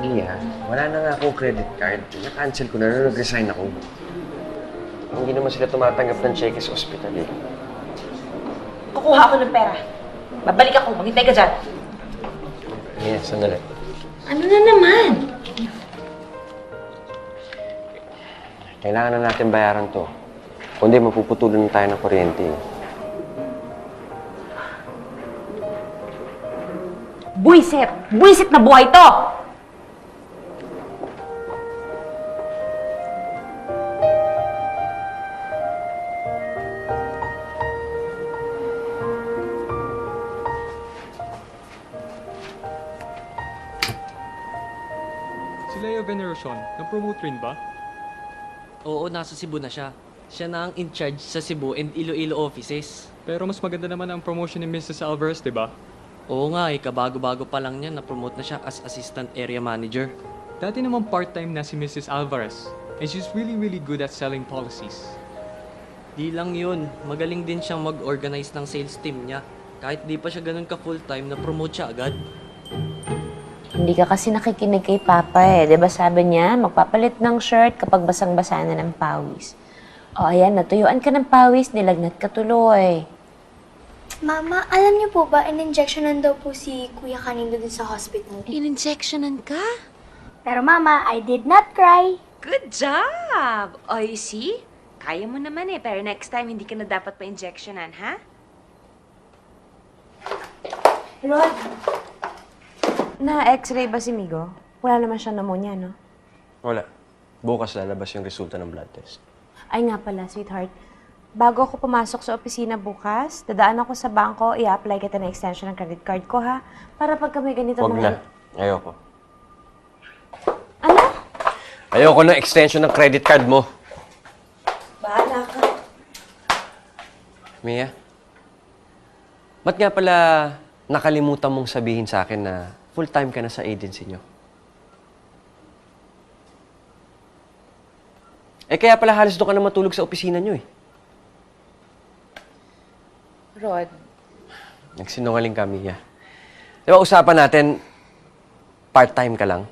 Mia, wala na nga akong credit card. Na-cancel ko na nung nag-resign ako. Hindi naman sila tumatanggap ng cheque sa ospital eh. Kukuha ako ng pera. Babalik ako. Maghintay ka dyan. Mia, sandali. Ano na naman? Kailangan na natin bayaran to. Kundi mapuputulan na tayo ng kuryente. Buisit! Buisit na buhay to! Si Leo Veneracion, na-promote rin ba? Oo, nasa Cebu na siya. Siya na ang in-charge sa Cebu and Iloilo offices. Pero mas maganda naman ang promotion ni Mrs. Alvarez, di ba? Oo nga, kabago-bago pa lang niya, na-promote na siya as assistant area manager. Dati naman part-time na si Mrs. Alvarez. And she's really good at selling policies. Di lang yun, magaling din siyang mag-organize ng sales team niya. Kahit di pa siya ganun ka-full-time, na-promote siya agad. Hindi ka kasi nakikinig kay Papa eh. Diba sabi niya, magpapalit ng shirt kapag basang-basa na ng pawis. O ayan, natuyuan ka ng pawis, nilagnat ka tuloy. Mama, alam niyo po ba, in-injectionan daw po si Kuya kanina dun sa hospital. In-injectionan ka? Pero Mama, I did not cry. Good job! O, you see? Kaya mo naman eh, pero next time hindi ka na dapat pa-injectionan, ha? Rod, na-x-ray ba si Migo? Wala naman siyang pneumonia, no? Wala. Bukas lalabas yung resulta ng blood test. Ay nga pala, sweetheart. Bago ako pumasok sa opisina bukas, dadaan ako sa bangko, i-apply kita ng extension ng credit card ko, ha? Para pagka may ganito Huwag mga... na. Ayoko. Ano? Ayoko na extension ng credit card mo. Bahala ka. Mia? Ba't nga pala nakalimutan mong sabihin sa akin na full-time ka na sa agency nyo? Kaya pala halos doon ka na matulog sa opisina nyo eh. Rod, Nagsinungaling ka, Mia. Di ba usapan natin, part-time ka lang?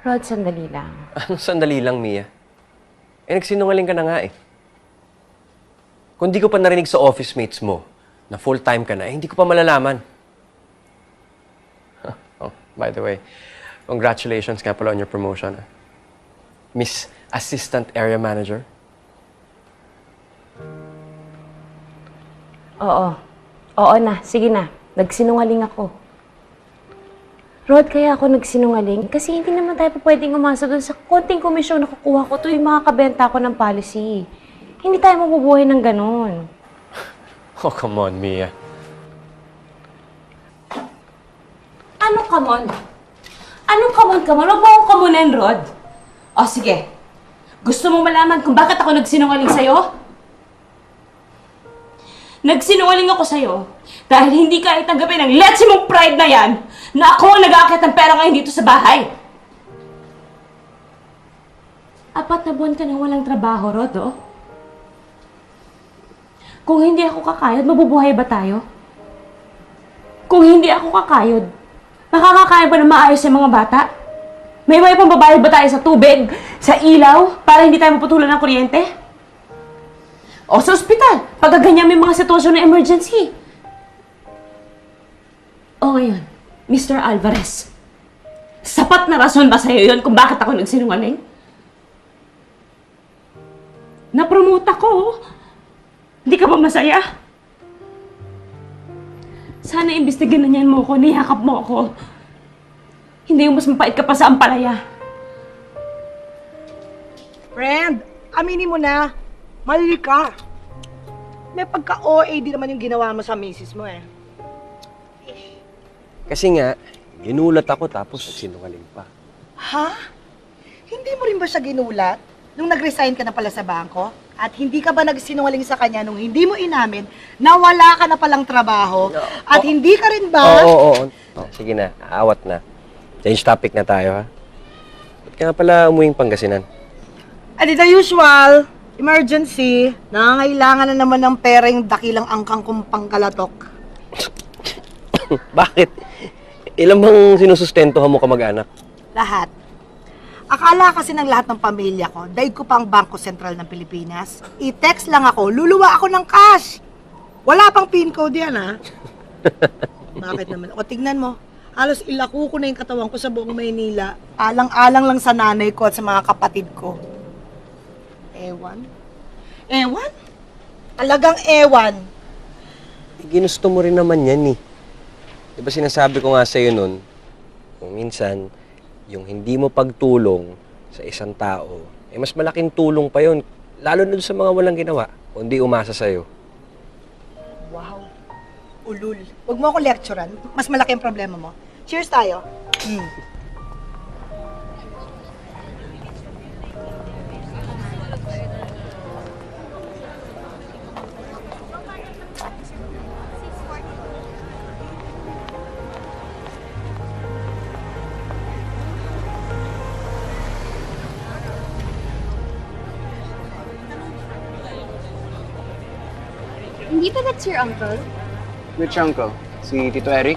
Rod, sandali lang. Anong sandali lang, Mia? Nagsinungaling ka na nga eh. Kung di ko pa narinig sa office mates mo na full-time ka na, hindi ko pa malalaman. Oh, by the way, congratulations nga pala on your promotion. Miss Assistant Area Manager. Oo. Oo na. Sige na. Nagsinungaling ako. Rod, kaya ako nagsinungaling kasi hindi naman tayo pa pwedeng umasa doon sa konting komisyon na kukuha ko tuwing makakabenta ko ng policy. Hindi tayo mabubuhay ng ganun. Oh, come on, Mia. Anong come on? Anong come on? Huwag mo akong kamunin, Rod. O, sige. Gusto mo malaman kung bakit ako nagsinungaling sa'yo? Nagsinungaling ako sa'yo dahil hindi ka itanggapin ang letsi mong pride na yan na ako ang nag-aakit ng pera ngayon dito sa bahay. 4 na buwan ka nang walang trabaho, Rod, oh. Kung hindi ako kakayod, mabubuhay ba tayo? Kung hindi ako kakayod, makakakaya ba na maayos yung mga bata? May pang babayad ba tayo sa tubig, sa ilaw, para hindi tayo maputulan ng kuryente? O sa ospital, pagka ganyan may mga sitwasyon na emergency. O ngayon, Mr. Alvarez, sapat na rason ba sa'yo yun kung bakit ako nagsinungaling? Na-promote ako. Hindi ka ba masaya? Sana imbestigan na niyan mo ako, niyakap mo ako. Hindi yung mas mapait ka pa sa ampalaya. Friend, aminin mo na, mali ka. May pagka-OA din naman yung ginawa mo sa misis mo eh. Kasi nga, ginulat ako tapos nagsinungaling pa. Ha? Hindi mo rin ba siya ginulat nung nag-resign ka na pala sa bangko? At hindi ka ba nagsinungaling sa kanya nung hindi mo inamin na wala ka na palang trabaho? At hindi ka rin ba... Oo. Sige na, aawat na. Change topic na tayo, ha? Ba't ka nga pala umuwing Pangasinan? Adi the usual, emergency, nangangailangan na naman ng pera yung dakilang angkang kong pangkalatok. Bakit? Ilan bang sinusustentuhan mo kamag-anak? Lahat. Akala kasi ng lahat ng pamilya ko, daig ko pa ang Bangko Sentral ng Pilipinas. I-text lang ako, luluwa ako ng cash. Wala pang PIN code yan, ha? Bakit naman? O, tignan mo. Halos ilako ko na yung katawan ko sa buong Maynila. Alang-alang lang sa nanay ko at sa mga kapatid ko. Ewan? Ewan? Talagang ewan. Ginusto mo rin naman yan, eh. Diba sinasabi ko nga sa'yo nun, kung minsan, yung hindi mo pagtulong sa isang tao, mas malaking tulong pa yun. Lalo na sa mga walang ginawa, kundi umasa sa'yo. Wow. Ulul. Huwag mo ako lecturean. Mas malaki ang problema mo. Cheers tayo. Hindi ba that's your uncle? Which uncle? Si Tito Eric?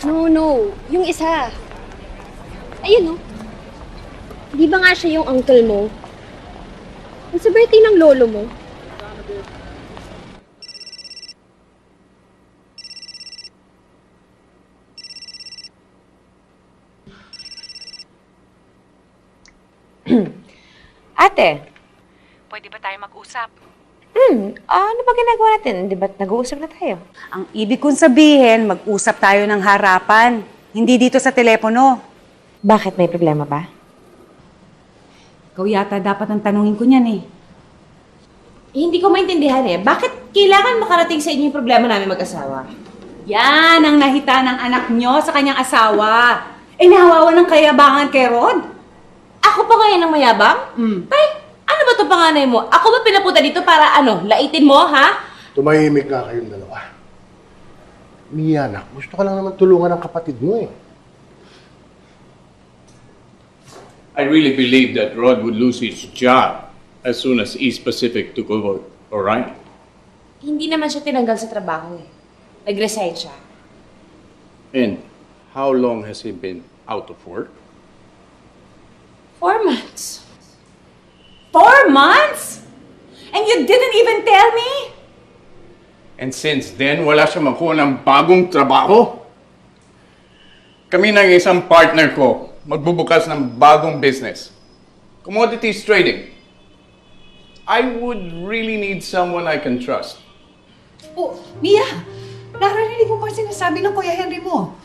No. Yung isa. Ayun, no? Di ba nga siya yung uncle mo? Ang sa birthday ng lolo mo. Ate, Pwede ba tayo mag-usap? ano ba ginagawa natin? Di ba nag-uusap na tayo? Ang ibig kong sabihin, mag-usap tayo ng harapan. Hindi dito sa telepono. Bakit? May problema ba? Ikaw yata dapat ang tanungin ko niyan eh. Hindi ko maintindihan eh. Bakit kailangan makarating sa inyo yung problema namin mag-asawa? Yan ang nahita ng anak nyo sa kanyang asawa. Eh, nahawawan ng kayabangan kay Rod. Ako pa ngayon ang mayabang? Tay, ano ba itong panganay mo? Ako ba pinapunta dito para laitin mo, ha? Tumahimik nga kayong dalawa. Mia, anak, gusto ka lang naman tulungan ng kapatid mo eh. I really believe that Rod would lose his job as soon as East Pacific took over, all right? Hindi naman siya tinanggal sa trabaho eh. Nag-resign siya. And how long has he been out of work? 4 months. 4 months? And you didn't even tell me? And since then, wala siya makuha ng bagong trabaho. Kami ng isang partner ko, magbubukas ng bagong business. Commodities trading. I would really need someone I can trust. Oh, Mia! Narinig mo ba sinasabi ng Kuya Henry mo?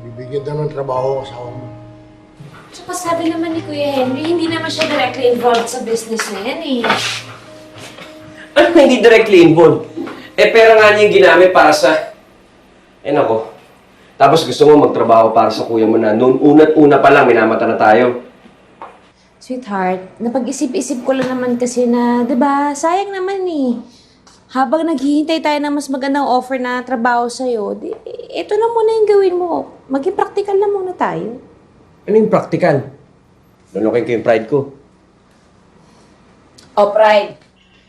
Bibigyan daw ng trabaho ang asawa mo. Tsaka sabi naman ni Kuya Henry, hindi naman siya directly involved sa business na yan eh. Ano hindi directly involved? Eh, pera nga niya yung ginamit para sa... nako. Tapos gusto mo magtrabaho para sa kuya mo na noon una't-una pa lang, minamata na tayo. Sweetheart, napag-isip-isip ko lang naman kasi na, 'di ba, sayang naman eh. Habang naghihintay tayo ng mas magandang offer na trabaho sa'yo, ito na muna yung gawin mo. Maging practical na muna tayo. Ano yung practical? Lulukin ko yung pride ko. Oh, pride.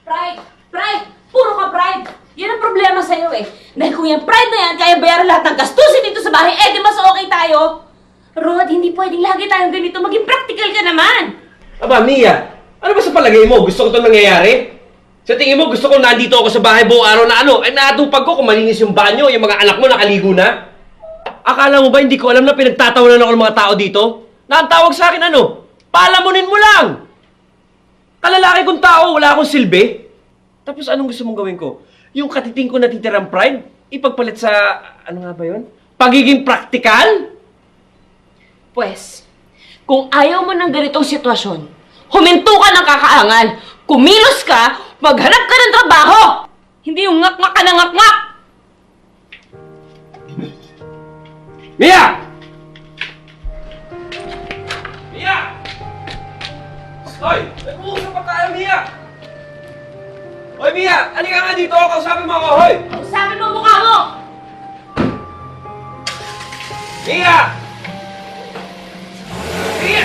Pride! Pride! Puro ka pride! Yan ang problema sa'yo eh. Dahil kung yung pride na yan, kaya bayaran lahat ng gastusin dito sa bahay, di mas okay tayo. Rod, hindi pwedeng lagi tayong ganito. Maging practical ka naman. Aba, Mia, ano ba sa palagay mo? Gusto ko itong nangyayari? Sa tingin mo, gusto ko nandito ako sa bahay buong araw na natupag ko kung malinis yung banyo, yung mga anak mo nakaligo na? Akala mo ba hindi ko alam na pinagtatawanan ako ng mga tao dito? Na ang tawag sa akin palamunin mo lang! Kalalaki kong tao, wala akong silbi. Tapos anong gusto mong gawin ko? Yung katiting ko natitirang pride, ipagpalit sa, ano nga ba yun? Pagiging practical? Pwes, kung ayaw mo ng ganitong sitwasyon, huminto ka ng kakaangal, kumilos ka, maghanap ka ng trabaho! Hindi yung ngak-ngak ka ng ngak-ngak! Mia! Mia! Hoy! Nag-uusap pa tayo, Mia! Hoy, Mia! Halika nga dito! Kausapin mo ako, hoy! Kausapin mo mukha mo! Mia! Mia!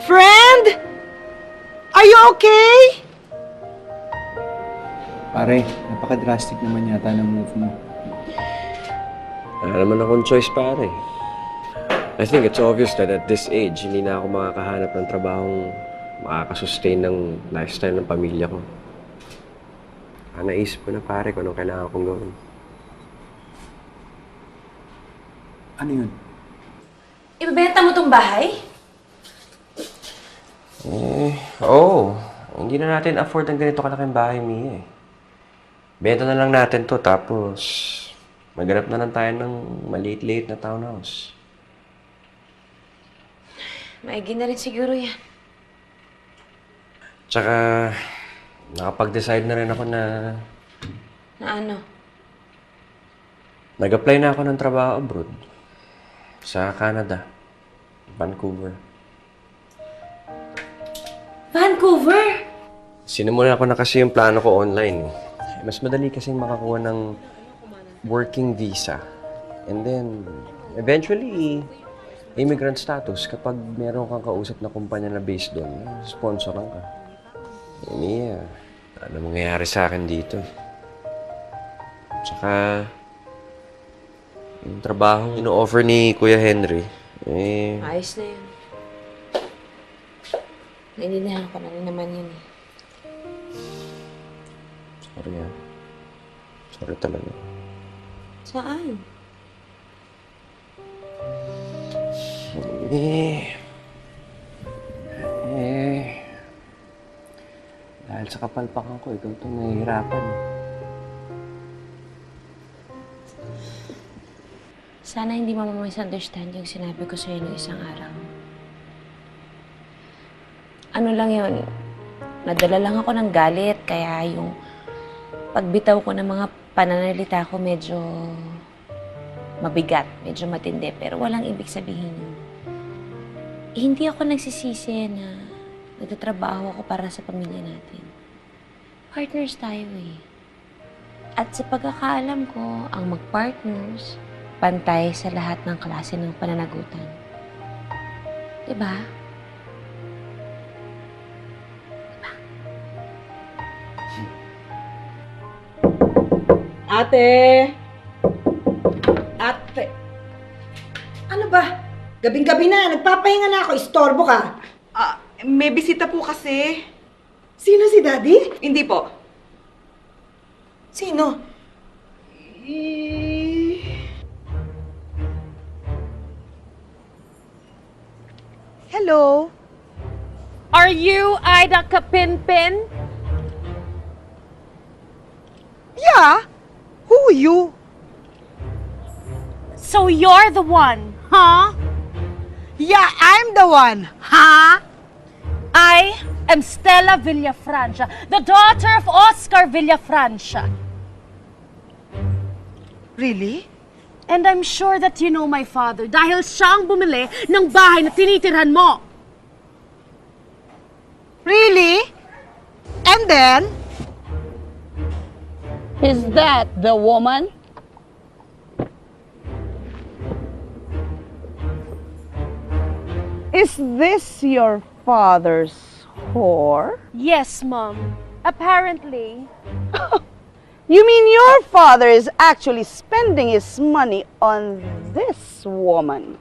Friend? Are you okay? Pare, napaka-drastic naman yata ng move mo. Wala naman akong choice, pare. I think it's obvious that at this age, hindi na ako makakahanap ng trabahong makakasustain ng lifestyle ng pamilya ko. Naisip ko na, pare, kung anong kailangan kong gawin. Ano yun? Ibebenta mo tong bahay? Oo. Hindi na natin afford ang ganito kalaking bahay, Mia. Benta na lang natin to, tapos maghanap na lang tayo ng maliit-liit na townhouse. Maigi na rin siguro yan. Tsaka, nakapag-decide na rin ako na Na ano? nag-apply na ako ng trabaho abroad. Sa Canada. Vancouver. Vancouver? Sinimulan ko na kasi yung plano ko online. Mas madali kasing makakuha ng working visa. And then, eventually, immigrant status kapag meron kang kausap na kumpanya na based doon, sponsoran ka. Mia, ano mangyayari sa akin dito? Tsaka, yung trabaho ino-offer ni Kuya Henry, Ayos na yun. Naintindihan ko na rin naman yun eh. sorry ah. Sorry talaga. Saan? Dahil sa kapalpakan ko, ikaw itong nahihirapan. Sana hindi mo misunderstand yung sinabi ko sa'yo noong isang araw. Ano lang yun, nadala lang ako ng galit, kaya yung pagbitaw ko ng mga pananalita ko medyo mabigat, medyo matindi, pero walang ibig sabihin yun. Hindi ako nagsisisi na nagtatrabaho ako para sa pamilya natin. Partners tayo eh. At sa pagkakaalam ko, ang mag-partners, pantay sa lahat ng klase ng pananagutan. Diba? Ate! Ate! Ano ba? Gabing-gabi na. Nagpapahinga na ako. Istorbo ka. May bisita po kasi. Sino si Daddy? Hindi po. Sino? Hello? Are you Ida Kapinpin? Yeah? Who are you? So you're the one, huh? Yeah, I'm the one. Huh? I am Stella Villafrancia, the daughter of Oscar Villafrancia. Really? And I'm sure that you know my father dahil siya ang bumili ng bahay na tinitirhan mo. Really? And then? Is that the woman? Is this your father's whore? Yes, Mom. Apparently. You mean your father is actually spending his money on this woman?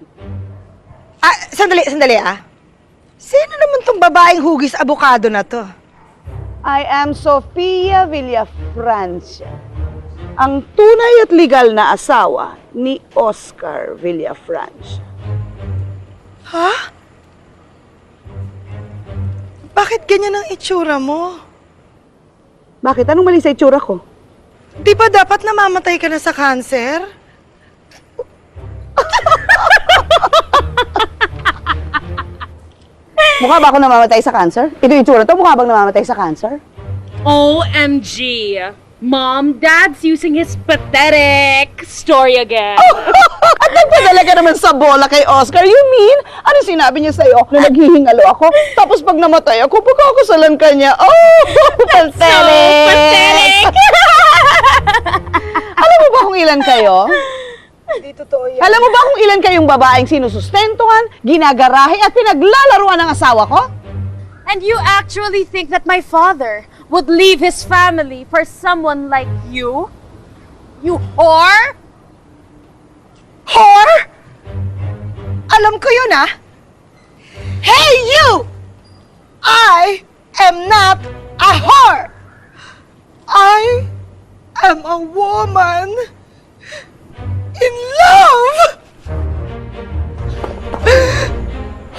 Sandali ah. Sino naman tong babaeng hugis abukado na to? I am Sofia Villafrancia, ang tunay at legal na asawa ni Oscar Villafrancia. Ha? Bakit ganyan ang itsura mo? Bakit? Anong mali sa itsura ko? Di ba dapat namamatay ka na sa cancer? Mukha ba ako namamatay sa cancer? Ito yung itsura to, mukha bang namamatay sa cancer? OMG. Mom, Dad's using his pathetic story again. At nagpadala ka naman sa bola kay Oscar. You mean? Ano sinabi niya sa'yo? Na naghihingalo ako? Tapos pag namatay ako, pagkakasalan ka niya. Oh, pathetic! So pathetic! Alam mo ba kung ilan kayo? Hindi totoo yan. Alam mo ba kung ilan kayong babaeng sinusustentuhan, ginagarahe at pinaglalaruan ng asawa ko? And you actually think that my father would leave his family for someone like you? You whore? Whore? Alam ko yun, ah. Hey, you! I am not a whore! I am a woman in love!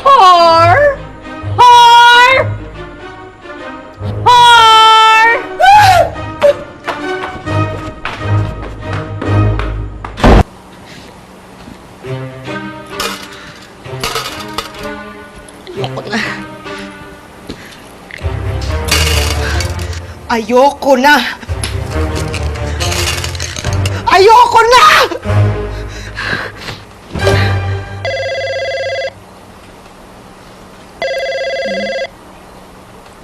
Whore! Whore! Whore! Ayoko na! Ayoko na!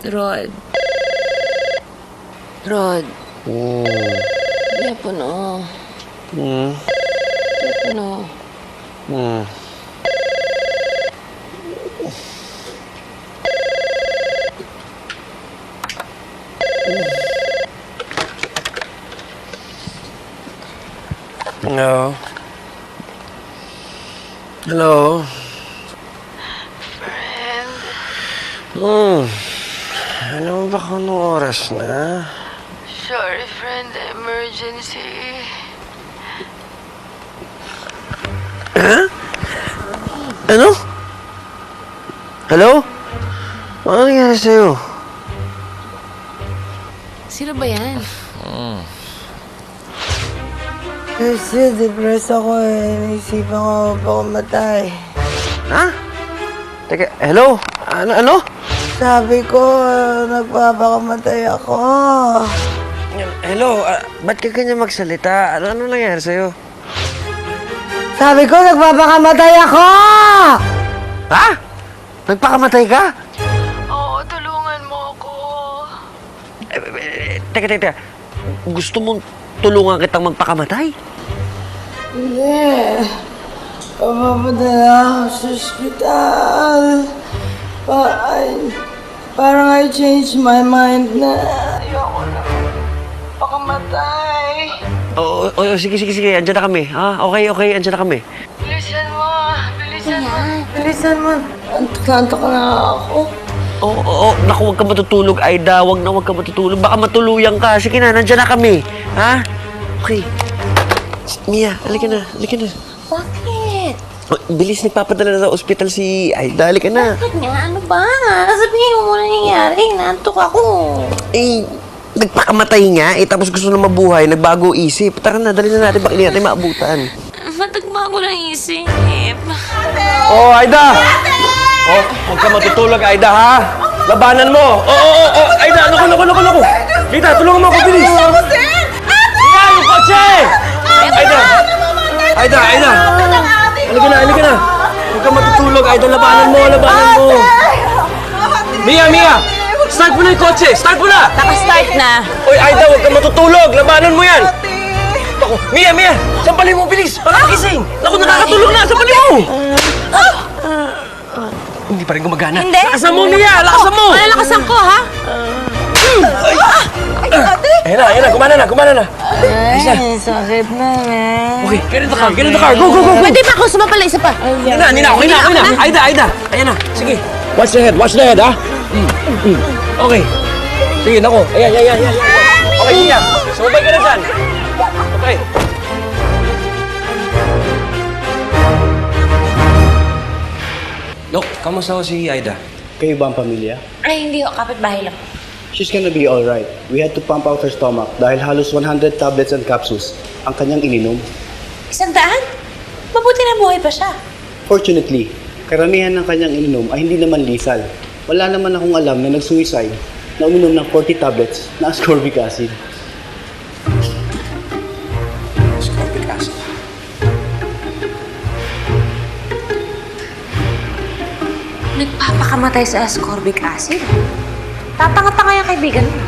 Rod. Rod. Yapo na. Yapo na. Hello? Hello? Alam mo ba kung anong oras na? Sorry, friend. Emergency. Ano? Hello? Ano nangyari sa'yo? Sino ba yan? Kasi depressed ako eh. Naisipan ko pakamatay. Ha? Teka, hello? Ano? Sabi ko, nagpapakamatay ako. Hello? Ba't ka ganyan magsalita? Ano nangyari sa'yo? Sabi ko, nagpapakamatay ako! Ha? Nagpakamatay ka? Oo, tulungan mo ako. Teka. Gusto mong tulungan kitang magpakamatay? Hindi. Papapadala ako sa ospital. Parang I changed my mind na ayoko na pakamatay. Oo, sige. Andiyan na kami. Ha? Okay. Andiyan na kami. Bilisan mo. Bilisan mo. Antok na ako. Oo. Naku, huwag ka matutulog, Aida. Huwag ka matutulog. Baka matuluyan ka. Sige na, nandiyan na kami. Ha? Okay. Mia, halika na. Bakit? Oh, bilis, nagpapadala na sa ospital si Aida. Halika na. Bakit nga? Ano ba? Sabihin mo muna nangyayari. Naantok ako. Nagpakamatay nga. Tapos gusto na mabuhay. Nagbago isip. Tara na, dali na natin. Baka hindi natin maabutan. Nagbago ng isip. Oh, Aida! Oh, huwag ka matutulog, Aida, ha? Labanan mo! Oh, Aida, naku! Rita, tulungan mo ako, bilis! Mia, yung kotse! Aida! Halika na! Huwag ka matutulog, Aida, labanan mo! Mia! Start mo na yung kotse! Start mo na! Naka-start na. Oy, Aida, huwag ka matutulog! Labanan mo yan! Ako, Mia! Sampalin mo, bilis! Para makising! Naku, nakakatulog na! Sampalin mo! Hindi pa rin gumagana. Hindi. Lakasan mo, Mia! Lakasan mo! Malakasan ko, ha? Ayan na. Kumana na. Ay, sakit na, man. Okay, get in the car. Go! Pwede pa ako sumapala isa pa. Hindi na. Aida. Ayan na. Sige. Watch the head, ha? Okay. Sige, nako. Ayan. Okay, Mia. Sumabay ka na dyan. Okay. Dok, kamusta ko si Aida? Kayo ba ang pamilya? Ay, hindi ko. Kapitbahay lang. She's gonna be alright. We had to pump out her stomach dahil halos 100 tablets and capsules ang kanyang ininom. 100? Mabuti na buhay pa siya. Fortunately, karamihan ng kanyang ininom ay hindi naman lethal. Wala naman akong alam na nag-suicide na uminom ng 40 tablets na ascorbic acid. Ascorbic acid? Nagpapakamatay sa ascorbic acid? Tatanga-tanga yung kaibigan mo.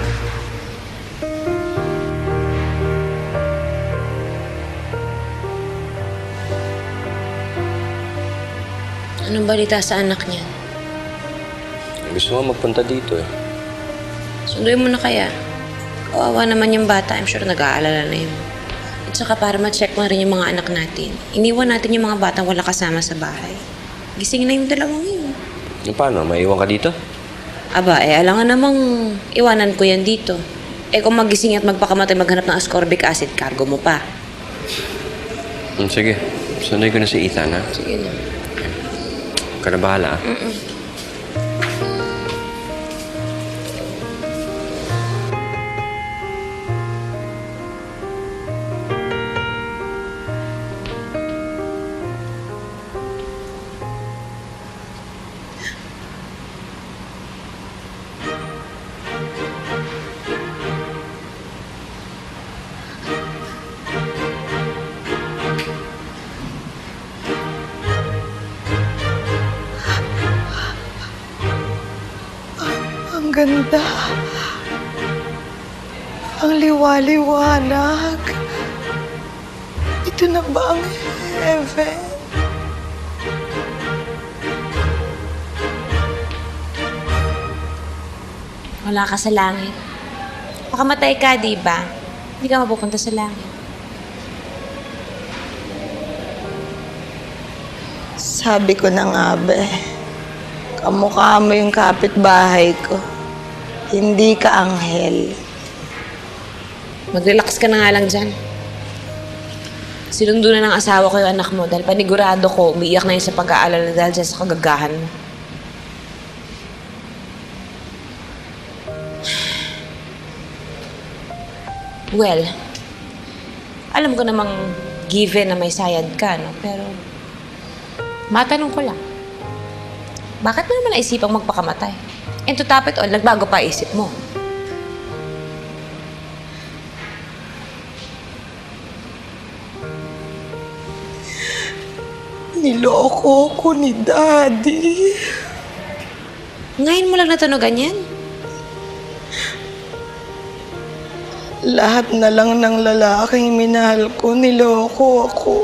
Anong balita sa anak niya? Gusto mo magpunta dito eh. Sunduin mo na kaya. Kawawa naman yung bata. I'm sure nag-aalala na yun. At saka para ma-check mo rin yung mga anak natin. Iniwan natin yung mga batang wala kasama sa bahay. Gising na yung dalawang yun. Paano? Maiwan ka dito? Aba, alangan namang iwanan ko yan dito. Kung magising at magpakamatay maghanap ng ascorbic acid, cargo mo pa. Sige. Sunday ko na si Ethan, ha? Sige na. Ka na bahala, ha? Ang ganda. Ang liwaliwanag. Ito na ba ang heaven? Wala ka sa langit. Pakamatay ka, di ba? Hindi ka mapupunta sa langit. Sabi ko na nga, be. Kamukha mo yung kapitbahay ko. Hindi ka anghel. Mag-relax ka na nga lang dyan. Sinundo na ng asawa ko yung anak mo dahil panigurado ko, umiiyak na yun sa pag-aalala dahil dyan sa kagagahan mo. Well, Alam ko namang given na may sayad ka, no? Pero, matanong ko lang, bakit mo naman naisipang magpakamatay? And to top it all, nagbago pa isip mo. Niloko ko ni Daddy. Ngayon mo lang natunugan yan? Lahat na lang ng lalaking minahal ko, niloko ako.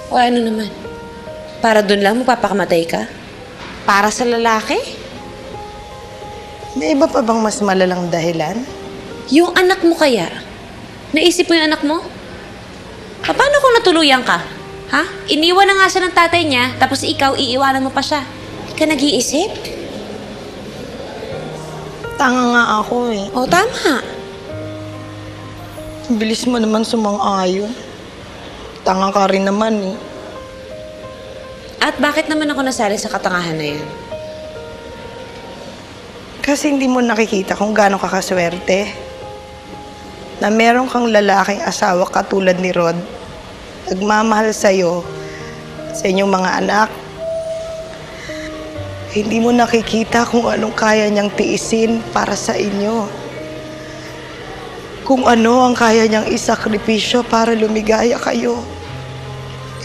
O ano naman? Para doon lang magpapakamatay ka? Para sa lalaki? May iba pa bang mas malalang dahilan? Yung anak mo kaya? Naisip mo yung anak mo? Paano kung natuluyan ka? Ha? Iniwan na nga siya ng tatay niya, tapos ikaw, iiwanan mo pa siya. Hindi ka nag-iisip? Tanga nga ako eh. O, tama. Bilis mo naman sumang-ayon. Tanga ka rin naman eh. At bakit naman ako nasali sa katangahan na yan? Kasi hindi mo nakikita kung gaano ka kaswerte. Na meron kang lalaking asawa katulad ni Rod. Nagmamahal sa'yo, sa inyong mga anak. Hindi mo nakikita kung anong kaya niyang tiisin para sa inyo. Kung ano ang kaya niyang isakripisyo para lumigaya kayo.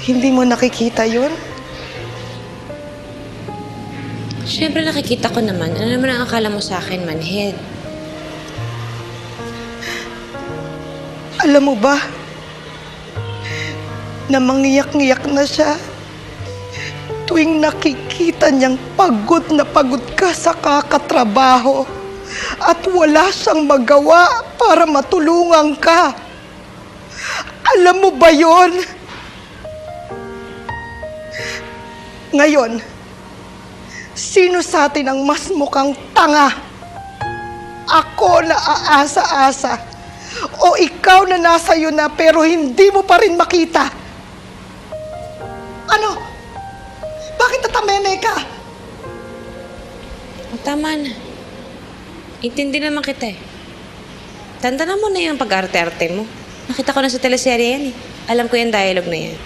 Hindi mo nakikita yun? Siyempre nakikita ko naman. Ano naman ang akala mo sa akin, manhid? Alam mo ba, na mangiyak-ngiyak na siya tuwing nakikita niyang pagod na pagod ka sa kakatrabaho at wala siyang magawa para matulungan ka. Alam mo ba yon? Ngayon, sino sa atin ang mas mukhang tanga? Ako na aasa-asa o ikaw na nasa iyo na pero hindi mo pa rin makita? Ano? Bakit natameme ka? Tama na. Intindi naman kita eh. Tanda mo na yung pag-arte-arte mo. Nakita ko na sa teleserye yan eh. Alam ko yung dialogue na yan.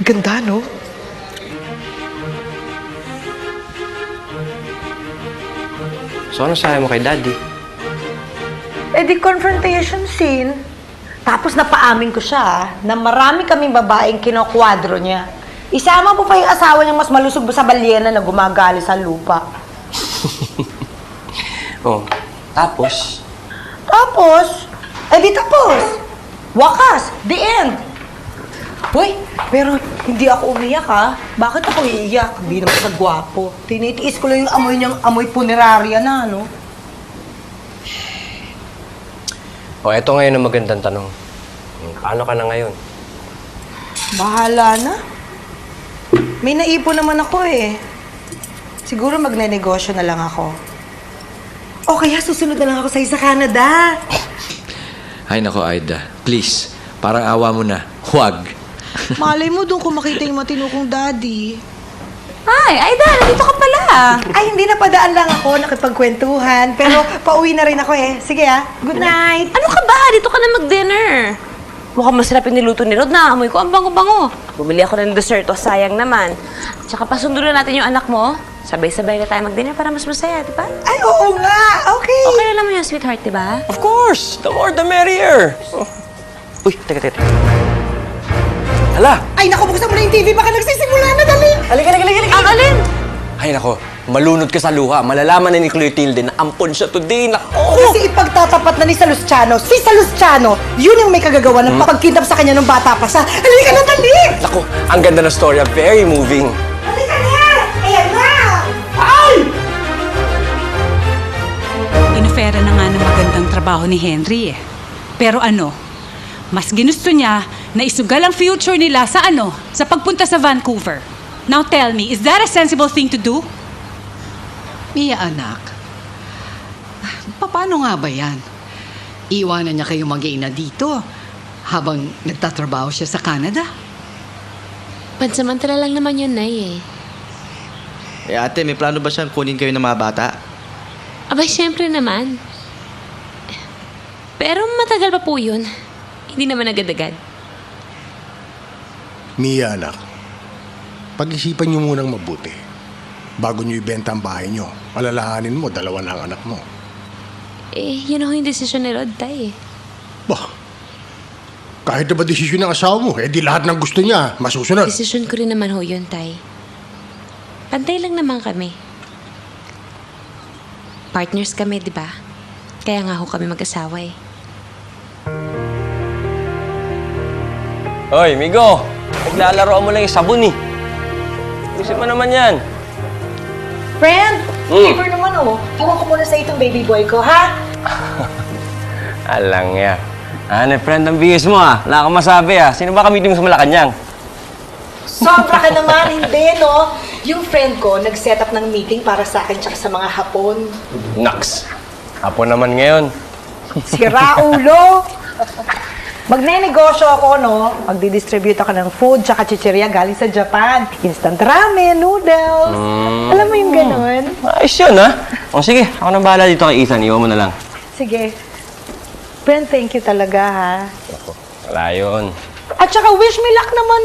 Ganda, no? So ano sabi mo kay Daddy? Eh di confrontation scene. Tapos napaamin ko siya na marami kaming babaeng kinokwadro niya. Isama po pa yung asawa niyang mas malusog sa balyena na gumagali sa lupa. Oh, tapos? Tapos? Eh di tapos. Wakas. The end. Hoy, pero hindi ako umiyak ha. Bakit ako iiyak? Hindi naman sa gwapo. Tinitiis ko lang yung amoy niyang amoy punerarya na, no? Oh, eto ngayon ang magandang tanong. Paano ka na ngayon? Bahala na. May naipon naman ako eh. Siguro magne-negosyo na lang ako. O kaya susunod na lang ako sa Canada. Ay nako, Aida. Please, parang awa mo na. Huwag. Malay mo doon kung makita yung matinukong daddy. Ay, Aida, nandito ka pala. Ay, hindi na padaan lang ako, nakipagkwentuhan. Pero pauwi na rin ako eh. Sige good night. Ano ka ba? Dito ka na mag-dinner. Mukhang masarap yung niluto ni Rod. Naamoy ko ang bango-bango. Bumili ako ng dessert. O, sayang naman. Tsaka pasundo na natin yung anak mo. Sabay-sabay na tayo mag-dinner para mas masaya, di ba? Ay, oo nga. Okay. Okay na naman yung sweetheart, di ba? Of course! The more the merrier! Uy, teka. Hala! Ay, naku, buksan mo na yung TV. Baka nagsisimula na, dali. Halika. Ang alin? Ay, nako. Malunod ka sa luha. Malalaman na ni Clotilde na ampon siya today. Nako! Kasi ipagtatapat na ni Salustiano. Si Salustiano, yun yung may kagagawa ng pagkidnap sa kanya nung bata pa sa... Halika na, dali! Nako, ang ganda ng storya. Very moving. Halika na! Ayan na! Ay! Inofera na nga ng magandang trabaho ni Henry eh. Pero ano, mas ginusto niya na isugal ang future nila sa sa pagpunta sa Vancouver. Now tell me, is that a sensible thing to do? Mia, anak. Paano nga ba yan? Iwanan niya kayo mag-iina dito habang nagtatrabaho siya sa Canada? Pansamantala lang naman yun, Nay eh. Eh ate, may plano ba siyang kunin kayo ng mga bata? Abay, syempre naman. Pero matagal pa po yun. Hindi naman agad-agad. Mia, anak. Pag-isipan niyo munang mabuti. Bago niyo ibenta ang bahay niyo, alalahanin mo, 2 na ang anak mo. Yun ako yung desisyon ni Rod, Tay. Bah, kahit na ba desisyon ng asawa mo, di lahat ng gusto niya, masusunod. Desisyon ko rin naman ho yun, Tay. Pantay lang naman kami. Partners kami, di ba? Kaya nga ho kami mag-asawa eh. Hoy, Migo! Naglalaroan mo lang yung sabon eh. Isip mo naman yan. Friend, favor naman Iwan ko muna sa itong baby boy ko, ha? Alang ya. Friend, ang bihis mo Wala kang masabi Sino ba kamitin mo sa Malacanang? Sobra ka naman, hindi, no? Yung friend ko, nag-set up ng meeting para sa akin tsaka sa mga Hapon. Naks. Hapon naman ngayon. Sira ulo! Magne-negosyo ako, no? Magdi-distribute ako ng food tsaka chichirya galing sa Japan. Instant ramen, noodles. Alam mo yung ganun? Ayos yun, O sige, ako nang bahala dito kay Ethan. Iwan mo na lang. Sige. Friend, thank you talaga, ha? Wala yun. At saka wish me luck naman,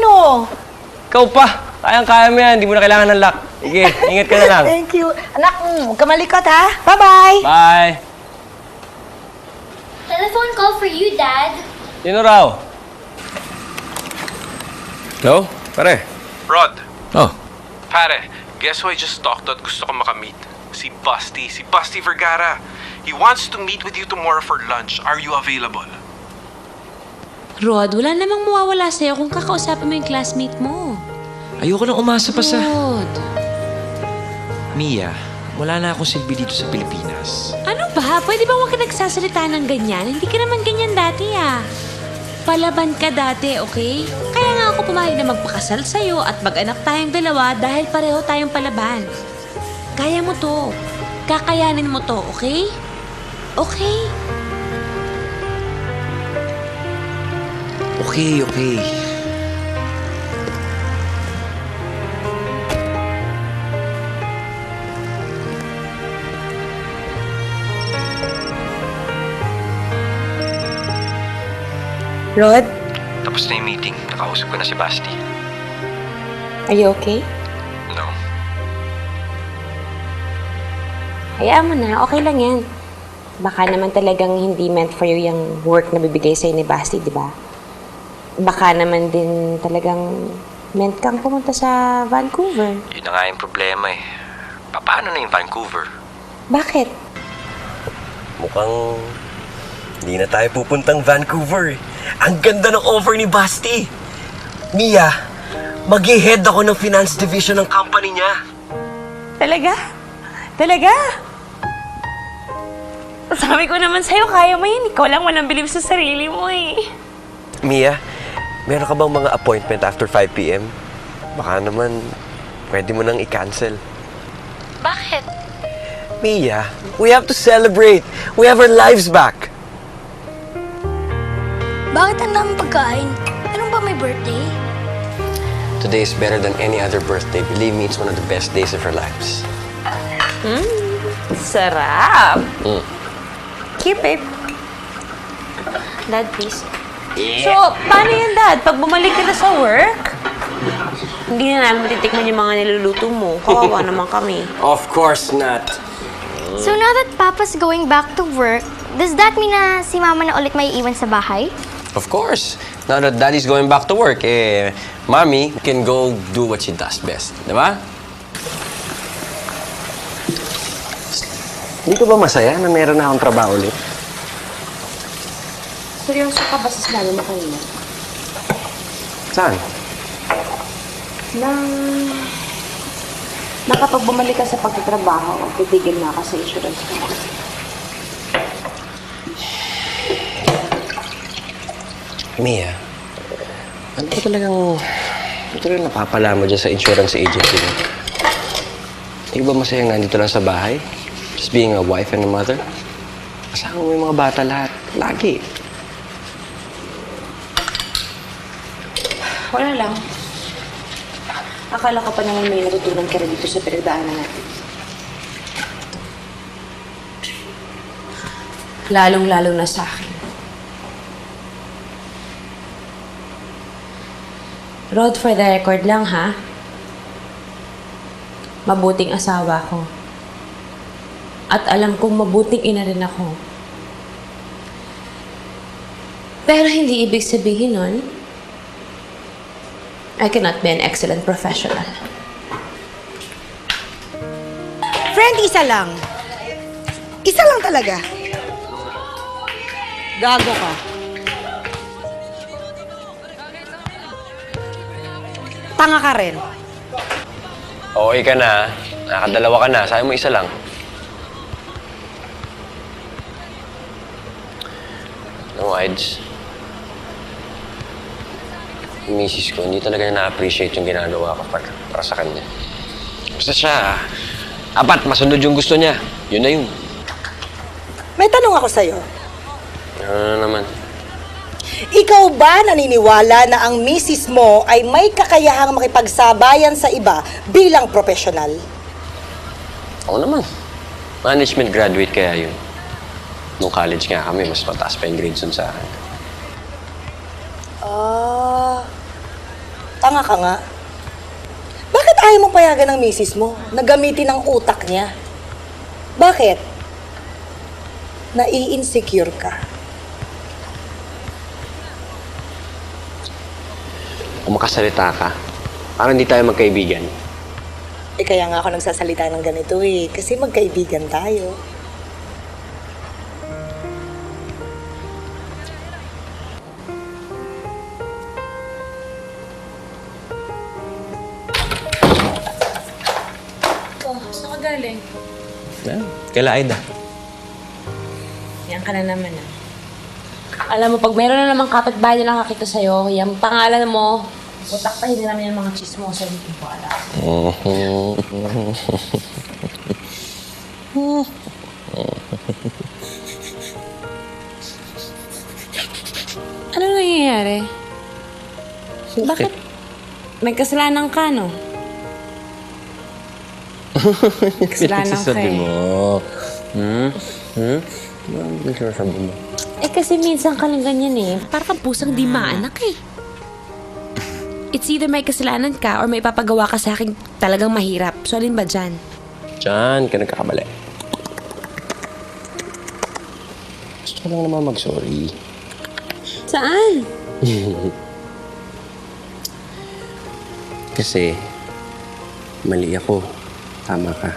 Ikaw pa. Kayang-kaya mo yan. Hindi mo na kailangan ng luck. Sige, ingat ka na lang. Thank you. Anak, huwag ka malikot, ha? Bye-bye! Bye! Telephone call for you, Dad. Sino raw? Hello? Pare? Rod. Oh. Pare, guess who I just talked to at gusto ko makamit? Si Busty Vergara. He wants to meet with you tomorrow for lunch. Are you available? Rod, wala namang mawawala sa'yo kung kakausapin mo yung classmate mo. Ayoko nang umasa pa sa... Rod. Mia, wala na akong silbi dito sa Pilipinas. Ano ba? Pwede ba huwag ka nagsasalita ng ganyan? Hindi ka naman ganyan dati Palaban ka dati, okay? Kaya nga ako pumayag na magpakasal sa'yo at mag-anak tayong dalawa dahil pareho tayong palaban. Kaya mo to. Kakayanin mo to, okay? Okay? Okay. Rod, Tapos na yung meeting. Nakausap ko na si Basti. are you okay? No. Hayaan mo na, okay lang yan. Baka naman talagang hindi meant for you yung work na bibigay sa'yo ni Basti, di ba? Baka naman din talagang meant kang pumunta sa Vancouver. Yun na nga yung problema Paano na yung Vancouver? Bakit? Mukhang hindi na tayo pupuntang Vancouver Ang ganda ng offer ni Basti. Mia, mag-head ako ng finance division ng company niya. Talaga? Talaga? Sabi ko naman sa'yo, kaya mo yun. Ikaw lang walang bilib sa sarili mo Mia, meron ka bang mga appointment after 5 p.m.? Baka naman, pwede mo nang i-cancel. Bakit? Mia, we have to celebrate. We have our lives back. Bakit ang daming pagkain? Anong ba may birthday? Today is better than any other birthday. Believe me, it's one of the best days of our lives. Sarap! Keep it. Dad, please. So, paano yan, Dad? Pag bumalik ka na sa work, hindi na namin matitikman yung mga niluluto mo. Kawawa naman kami. Of course not. So now that Papa's going back to work, does that mean na si Mama na ulit may iwan sa bahay? Of course. Now that Daddy's going back to work, Mommy can go do what she does best. Diba? Hindi ka ba masaya na meron na akong trabaho ulit? Seryoso ka ba sa sinabi mo kanina? Saan? Na kapag bumalik ka sa pagtatrabaho, titigil na ka sa insurance ko. Mia, ano ba talagang napapala mo dyan sa insurance agency mo? Hindi ba masayang nandito lang sa bahay? Just being a wife and a mother? Kasama mo yung mga bata lahat. Lagi. Wala lang. Akala ko pa naman may natutunan ka rin dito sa pinagdaanan natin. Lalong-lalo na sa akin. Rod, for the record lang ha. Mabuting asawa ko. At alam kong mabuting ina rin ako. Pero hindi ibig sabihin nun, I cannot be an excellent professional. Friend, isa lang. Isa lang talaga. Gago ka. Tanga ka rin. Okay ka na. Nakadalawa ka na. Sayang mo isa lang. No, Ides. Yung misis ko, hindi talaga niya na-appreciate yung ginagawa ko para sa kanya. Basta siya, apat, masunod yung gusto niya. Yun na yun. May tanong ako sa'yo. Ano na naman? Ikaw ba naniniwala na ang misis mo ay may kakayahang makipagsabayan sa iba bilang profesional? Oo naman. Management graduate kaya yun. Nung college nga kami, mas mataas pa yung grades dun sa akin. Tanga ka nga. Bakit ayaw mong payagan ng misis mo na gamitin ang utak niya? Bakit? Nai-insecure ka. Kung makasalita ka, parang hindi tayo magkaibigan. Kaya nga ako nagsasalita ng ganito kasi magkaibigan tayo. Saan ka galing? Kaila Aida. Yan ka na naman ah. Alam mo, pag meron na namang kapitbahay na nakakita sa'yo, yung pangalan mo, putaktahin na namin yung mga chismosa, hindi ko alam. Ano nangyayari? Bakit? May kasalanan ka, no? Kasalanan ka eh. Ano sinasabi mo? Kasi minsan ka lang ganyan eh. Parang kang pusang di maanak eh. It's either may kasalanan ka or may papagawa ka sa akin talagang mahirap. So, alin ba dyan? Diyan ka nagkakamali. Gusto ko lang naman mag-sorry. Saan? Kasi, mali ako. Tama ka.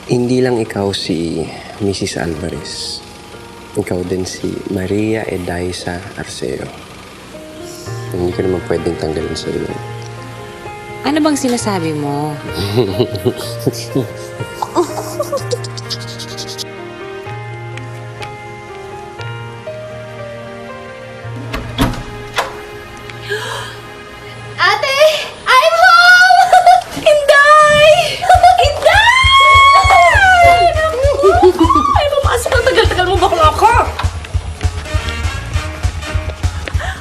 Hindi lang ikaw si Mrs. Alvarez. Ikaw din si Maria Edaisa Arceo. Hindi ko naman pwedeng tanggalin sa iyo. Ano bang sinasabi mo? Ate! I'm home! Inday! Inday! Ay, pumasok ang tagal-tagal mo bakla ako!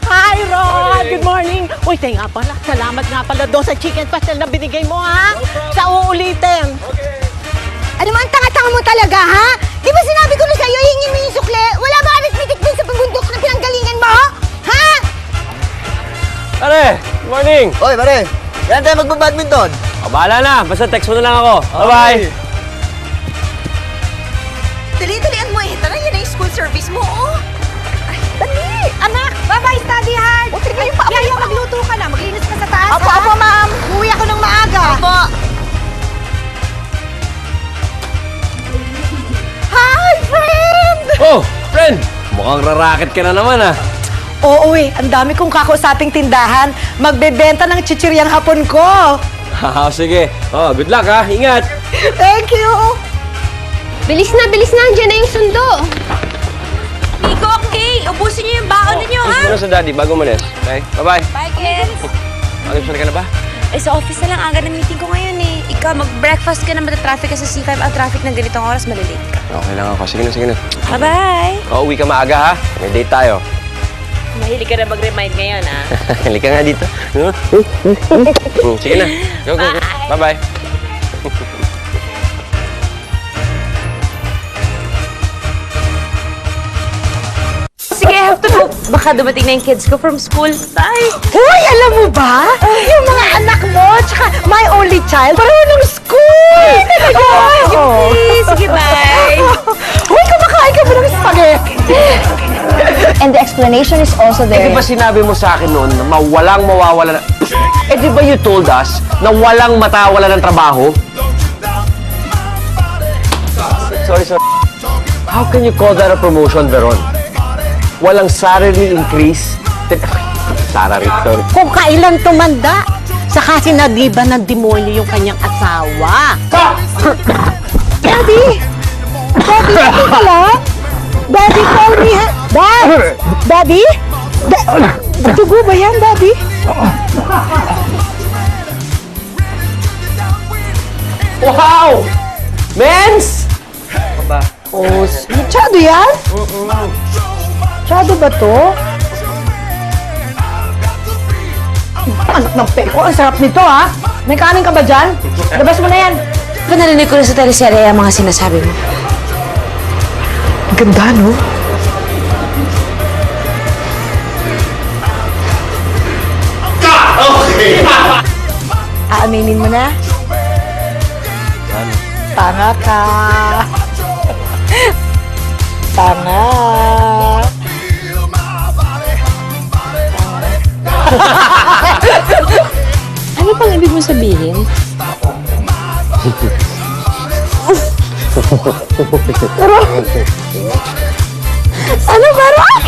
Hi, Rod! Good morning! Uy, tayo nga pala. Salamat nga pala doon sa chicken pastel na binigay mo, ha? Sa uulitin. Ano man, tanga-tanga mo talaga, ha? Di ba sinabi ko na sa'yo, hingin mo yung sukle? Wala ba arithmetic din sa pabundok na pinanggalingan mo? Ha? Pare! Good morning! Oy, pare! Kailan tayo magbabadminton? Bahala na! Basta text mo na lang ako. Bye-bye! Dali-dalian mo Tara, yan na yung school service mo, Ay, dali! Anak! Bye-bye, study hard! O, sige, Yaya, magluto ka na. Maglinis ka sa taas, Opo, ha? opo, ma'am. Uwi ako ng maaga. Opo. Hi, friend! Oh! Friend! Mukhang rarakit ka na naman, ah. Oo, ang dami kong kakausaping tindahan. Magbebenta ng chichiryang hapon ko. Sige. Oh, good luck, ha. Ingat! Thank you! Bilis na, andyan na yung sundo. Nico, okay! Ubusin niyo yung baon ninyo, ha? Muna sa daddy, bago umalis. Okay? Bye-bye! Bye, kids! Mag-almusal ka na ba? Sa office na lang. Aga ng meeting ko ngayon eh. Ikaw, mag-breakfast ka na, matatraffic ka sa C5. Ang traffic ng ganitong oras, malilate ka. Okay lang ako. Sige na. Bye-bye! Uwi ka maaga, ha? May date tayo. Mahilig ka na mag-remind ngayon, ha? Halika nga dito. Sige na. Go. Bye-bye. Sige, I have to go. baka dumating na yung kids ko from school. Bye! Hoy, alam mo ba? Yung mga anak mo, tsaka my only child, marunong school! Oo. Sige, bye! Hoy, kumakain ka ba ng spaghetti? And the explanation is also Eh, di ba sinabi mo sa akin noon na walang mawawala na... Eh, di ba you told us na walang matawala ng trabaho? Sorry. How can you call that a promotion, Veron? Walang salary increase? Salary, sorry. Kung kailan tumanda, saka sinadiba ng demonyo yung kanyang asawa. Daddy! Daddy, okay ka lang? Daddy, call me, ha? Daddy? Dugo ba yan, Daddy? Wow! Mens! Ba? Oh, masyado yan? Masyado ba to? Anak ng peko, ang sarap nito, ha? May kanin ka ba dyan? Labas mo na yan. Diba narinig ko na sa teleserye ang mga sinasabi mo? Ganda, no? Aaminin mo na? Tanga ka. Tanga. Ano pang ibig mo sabihin? Ano, Baron?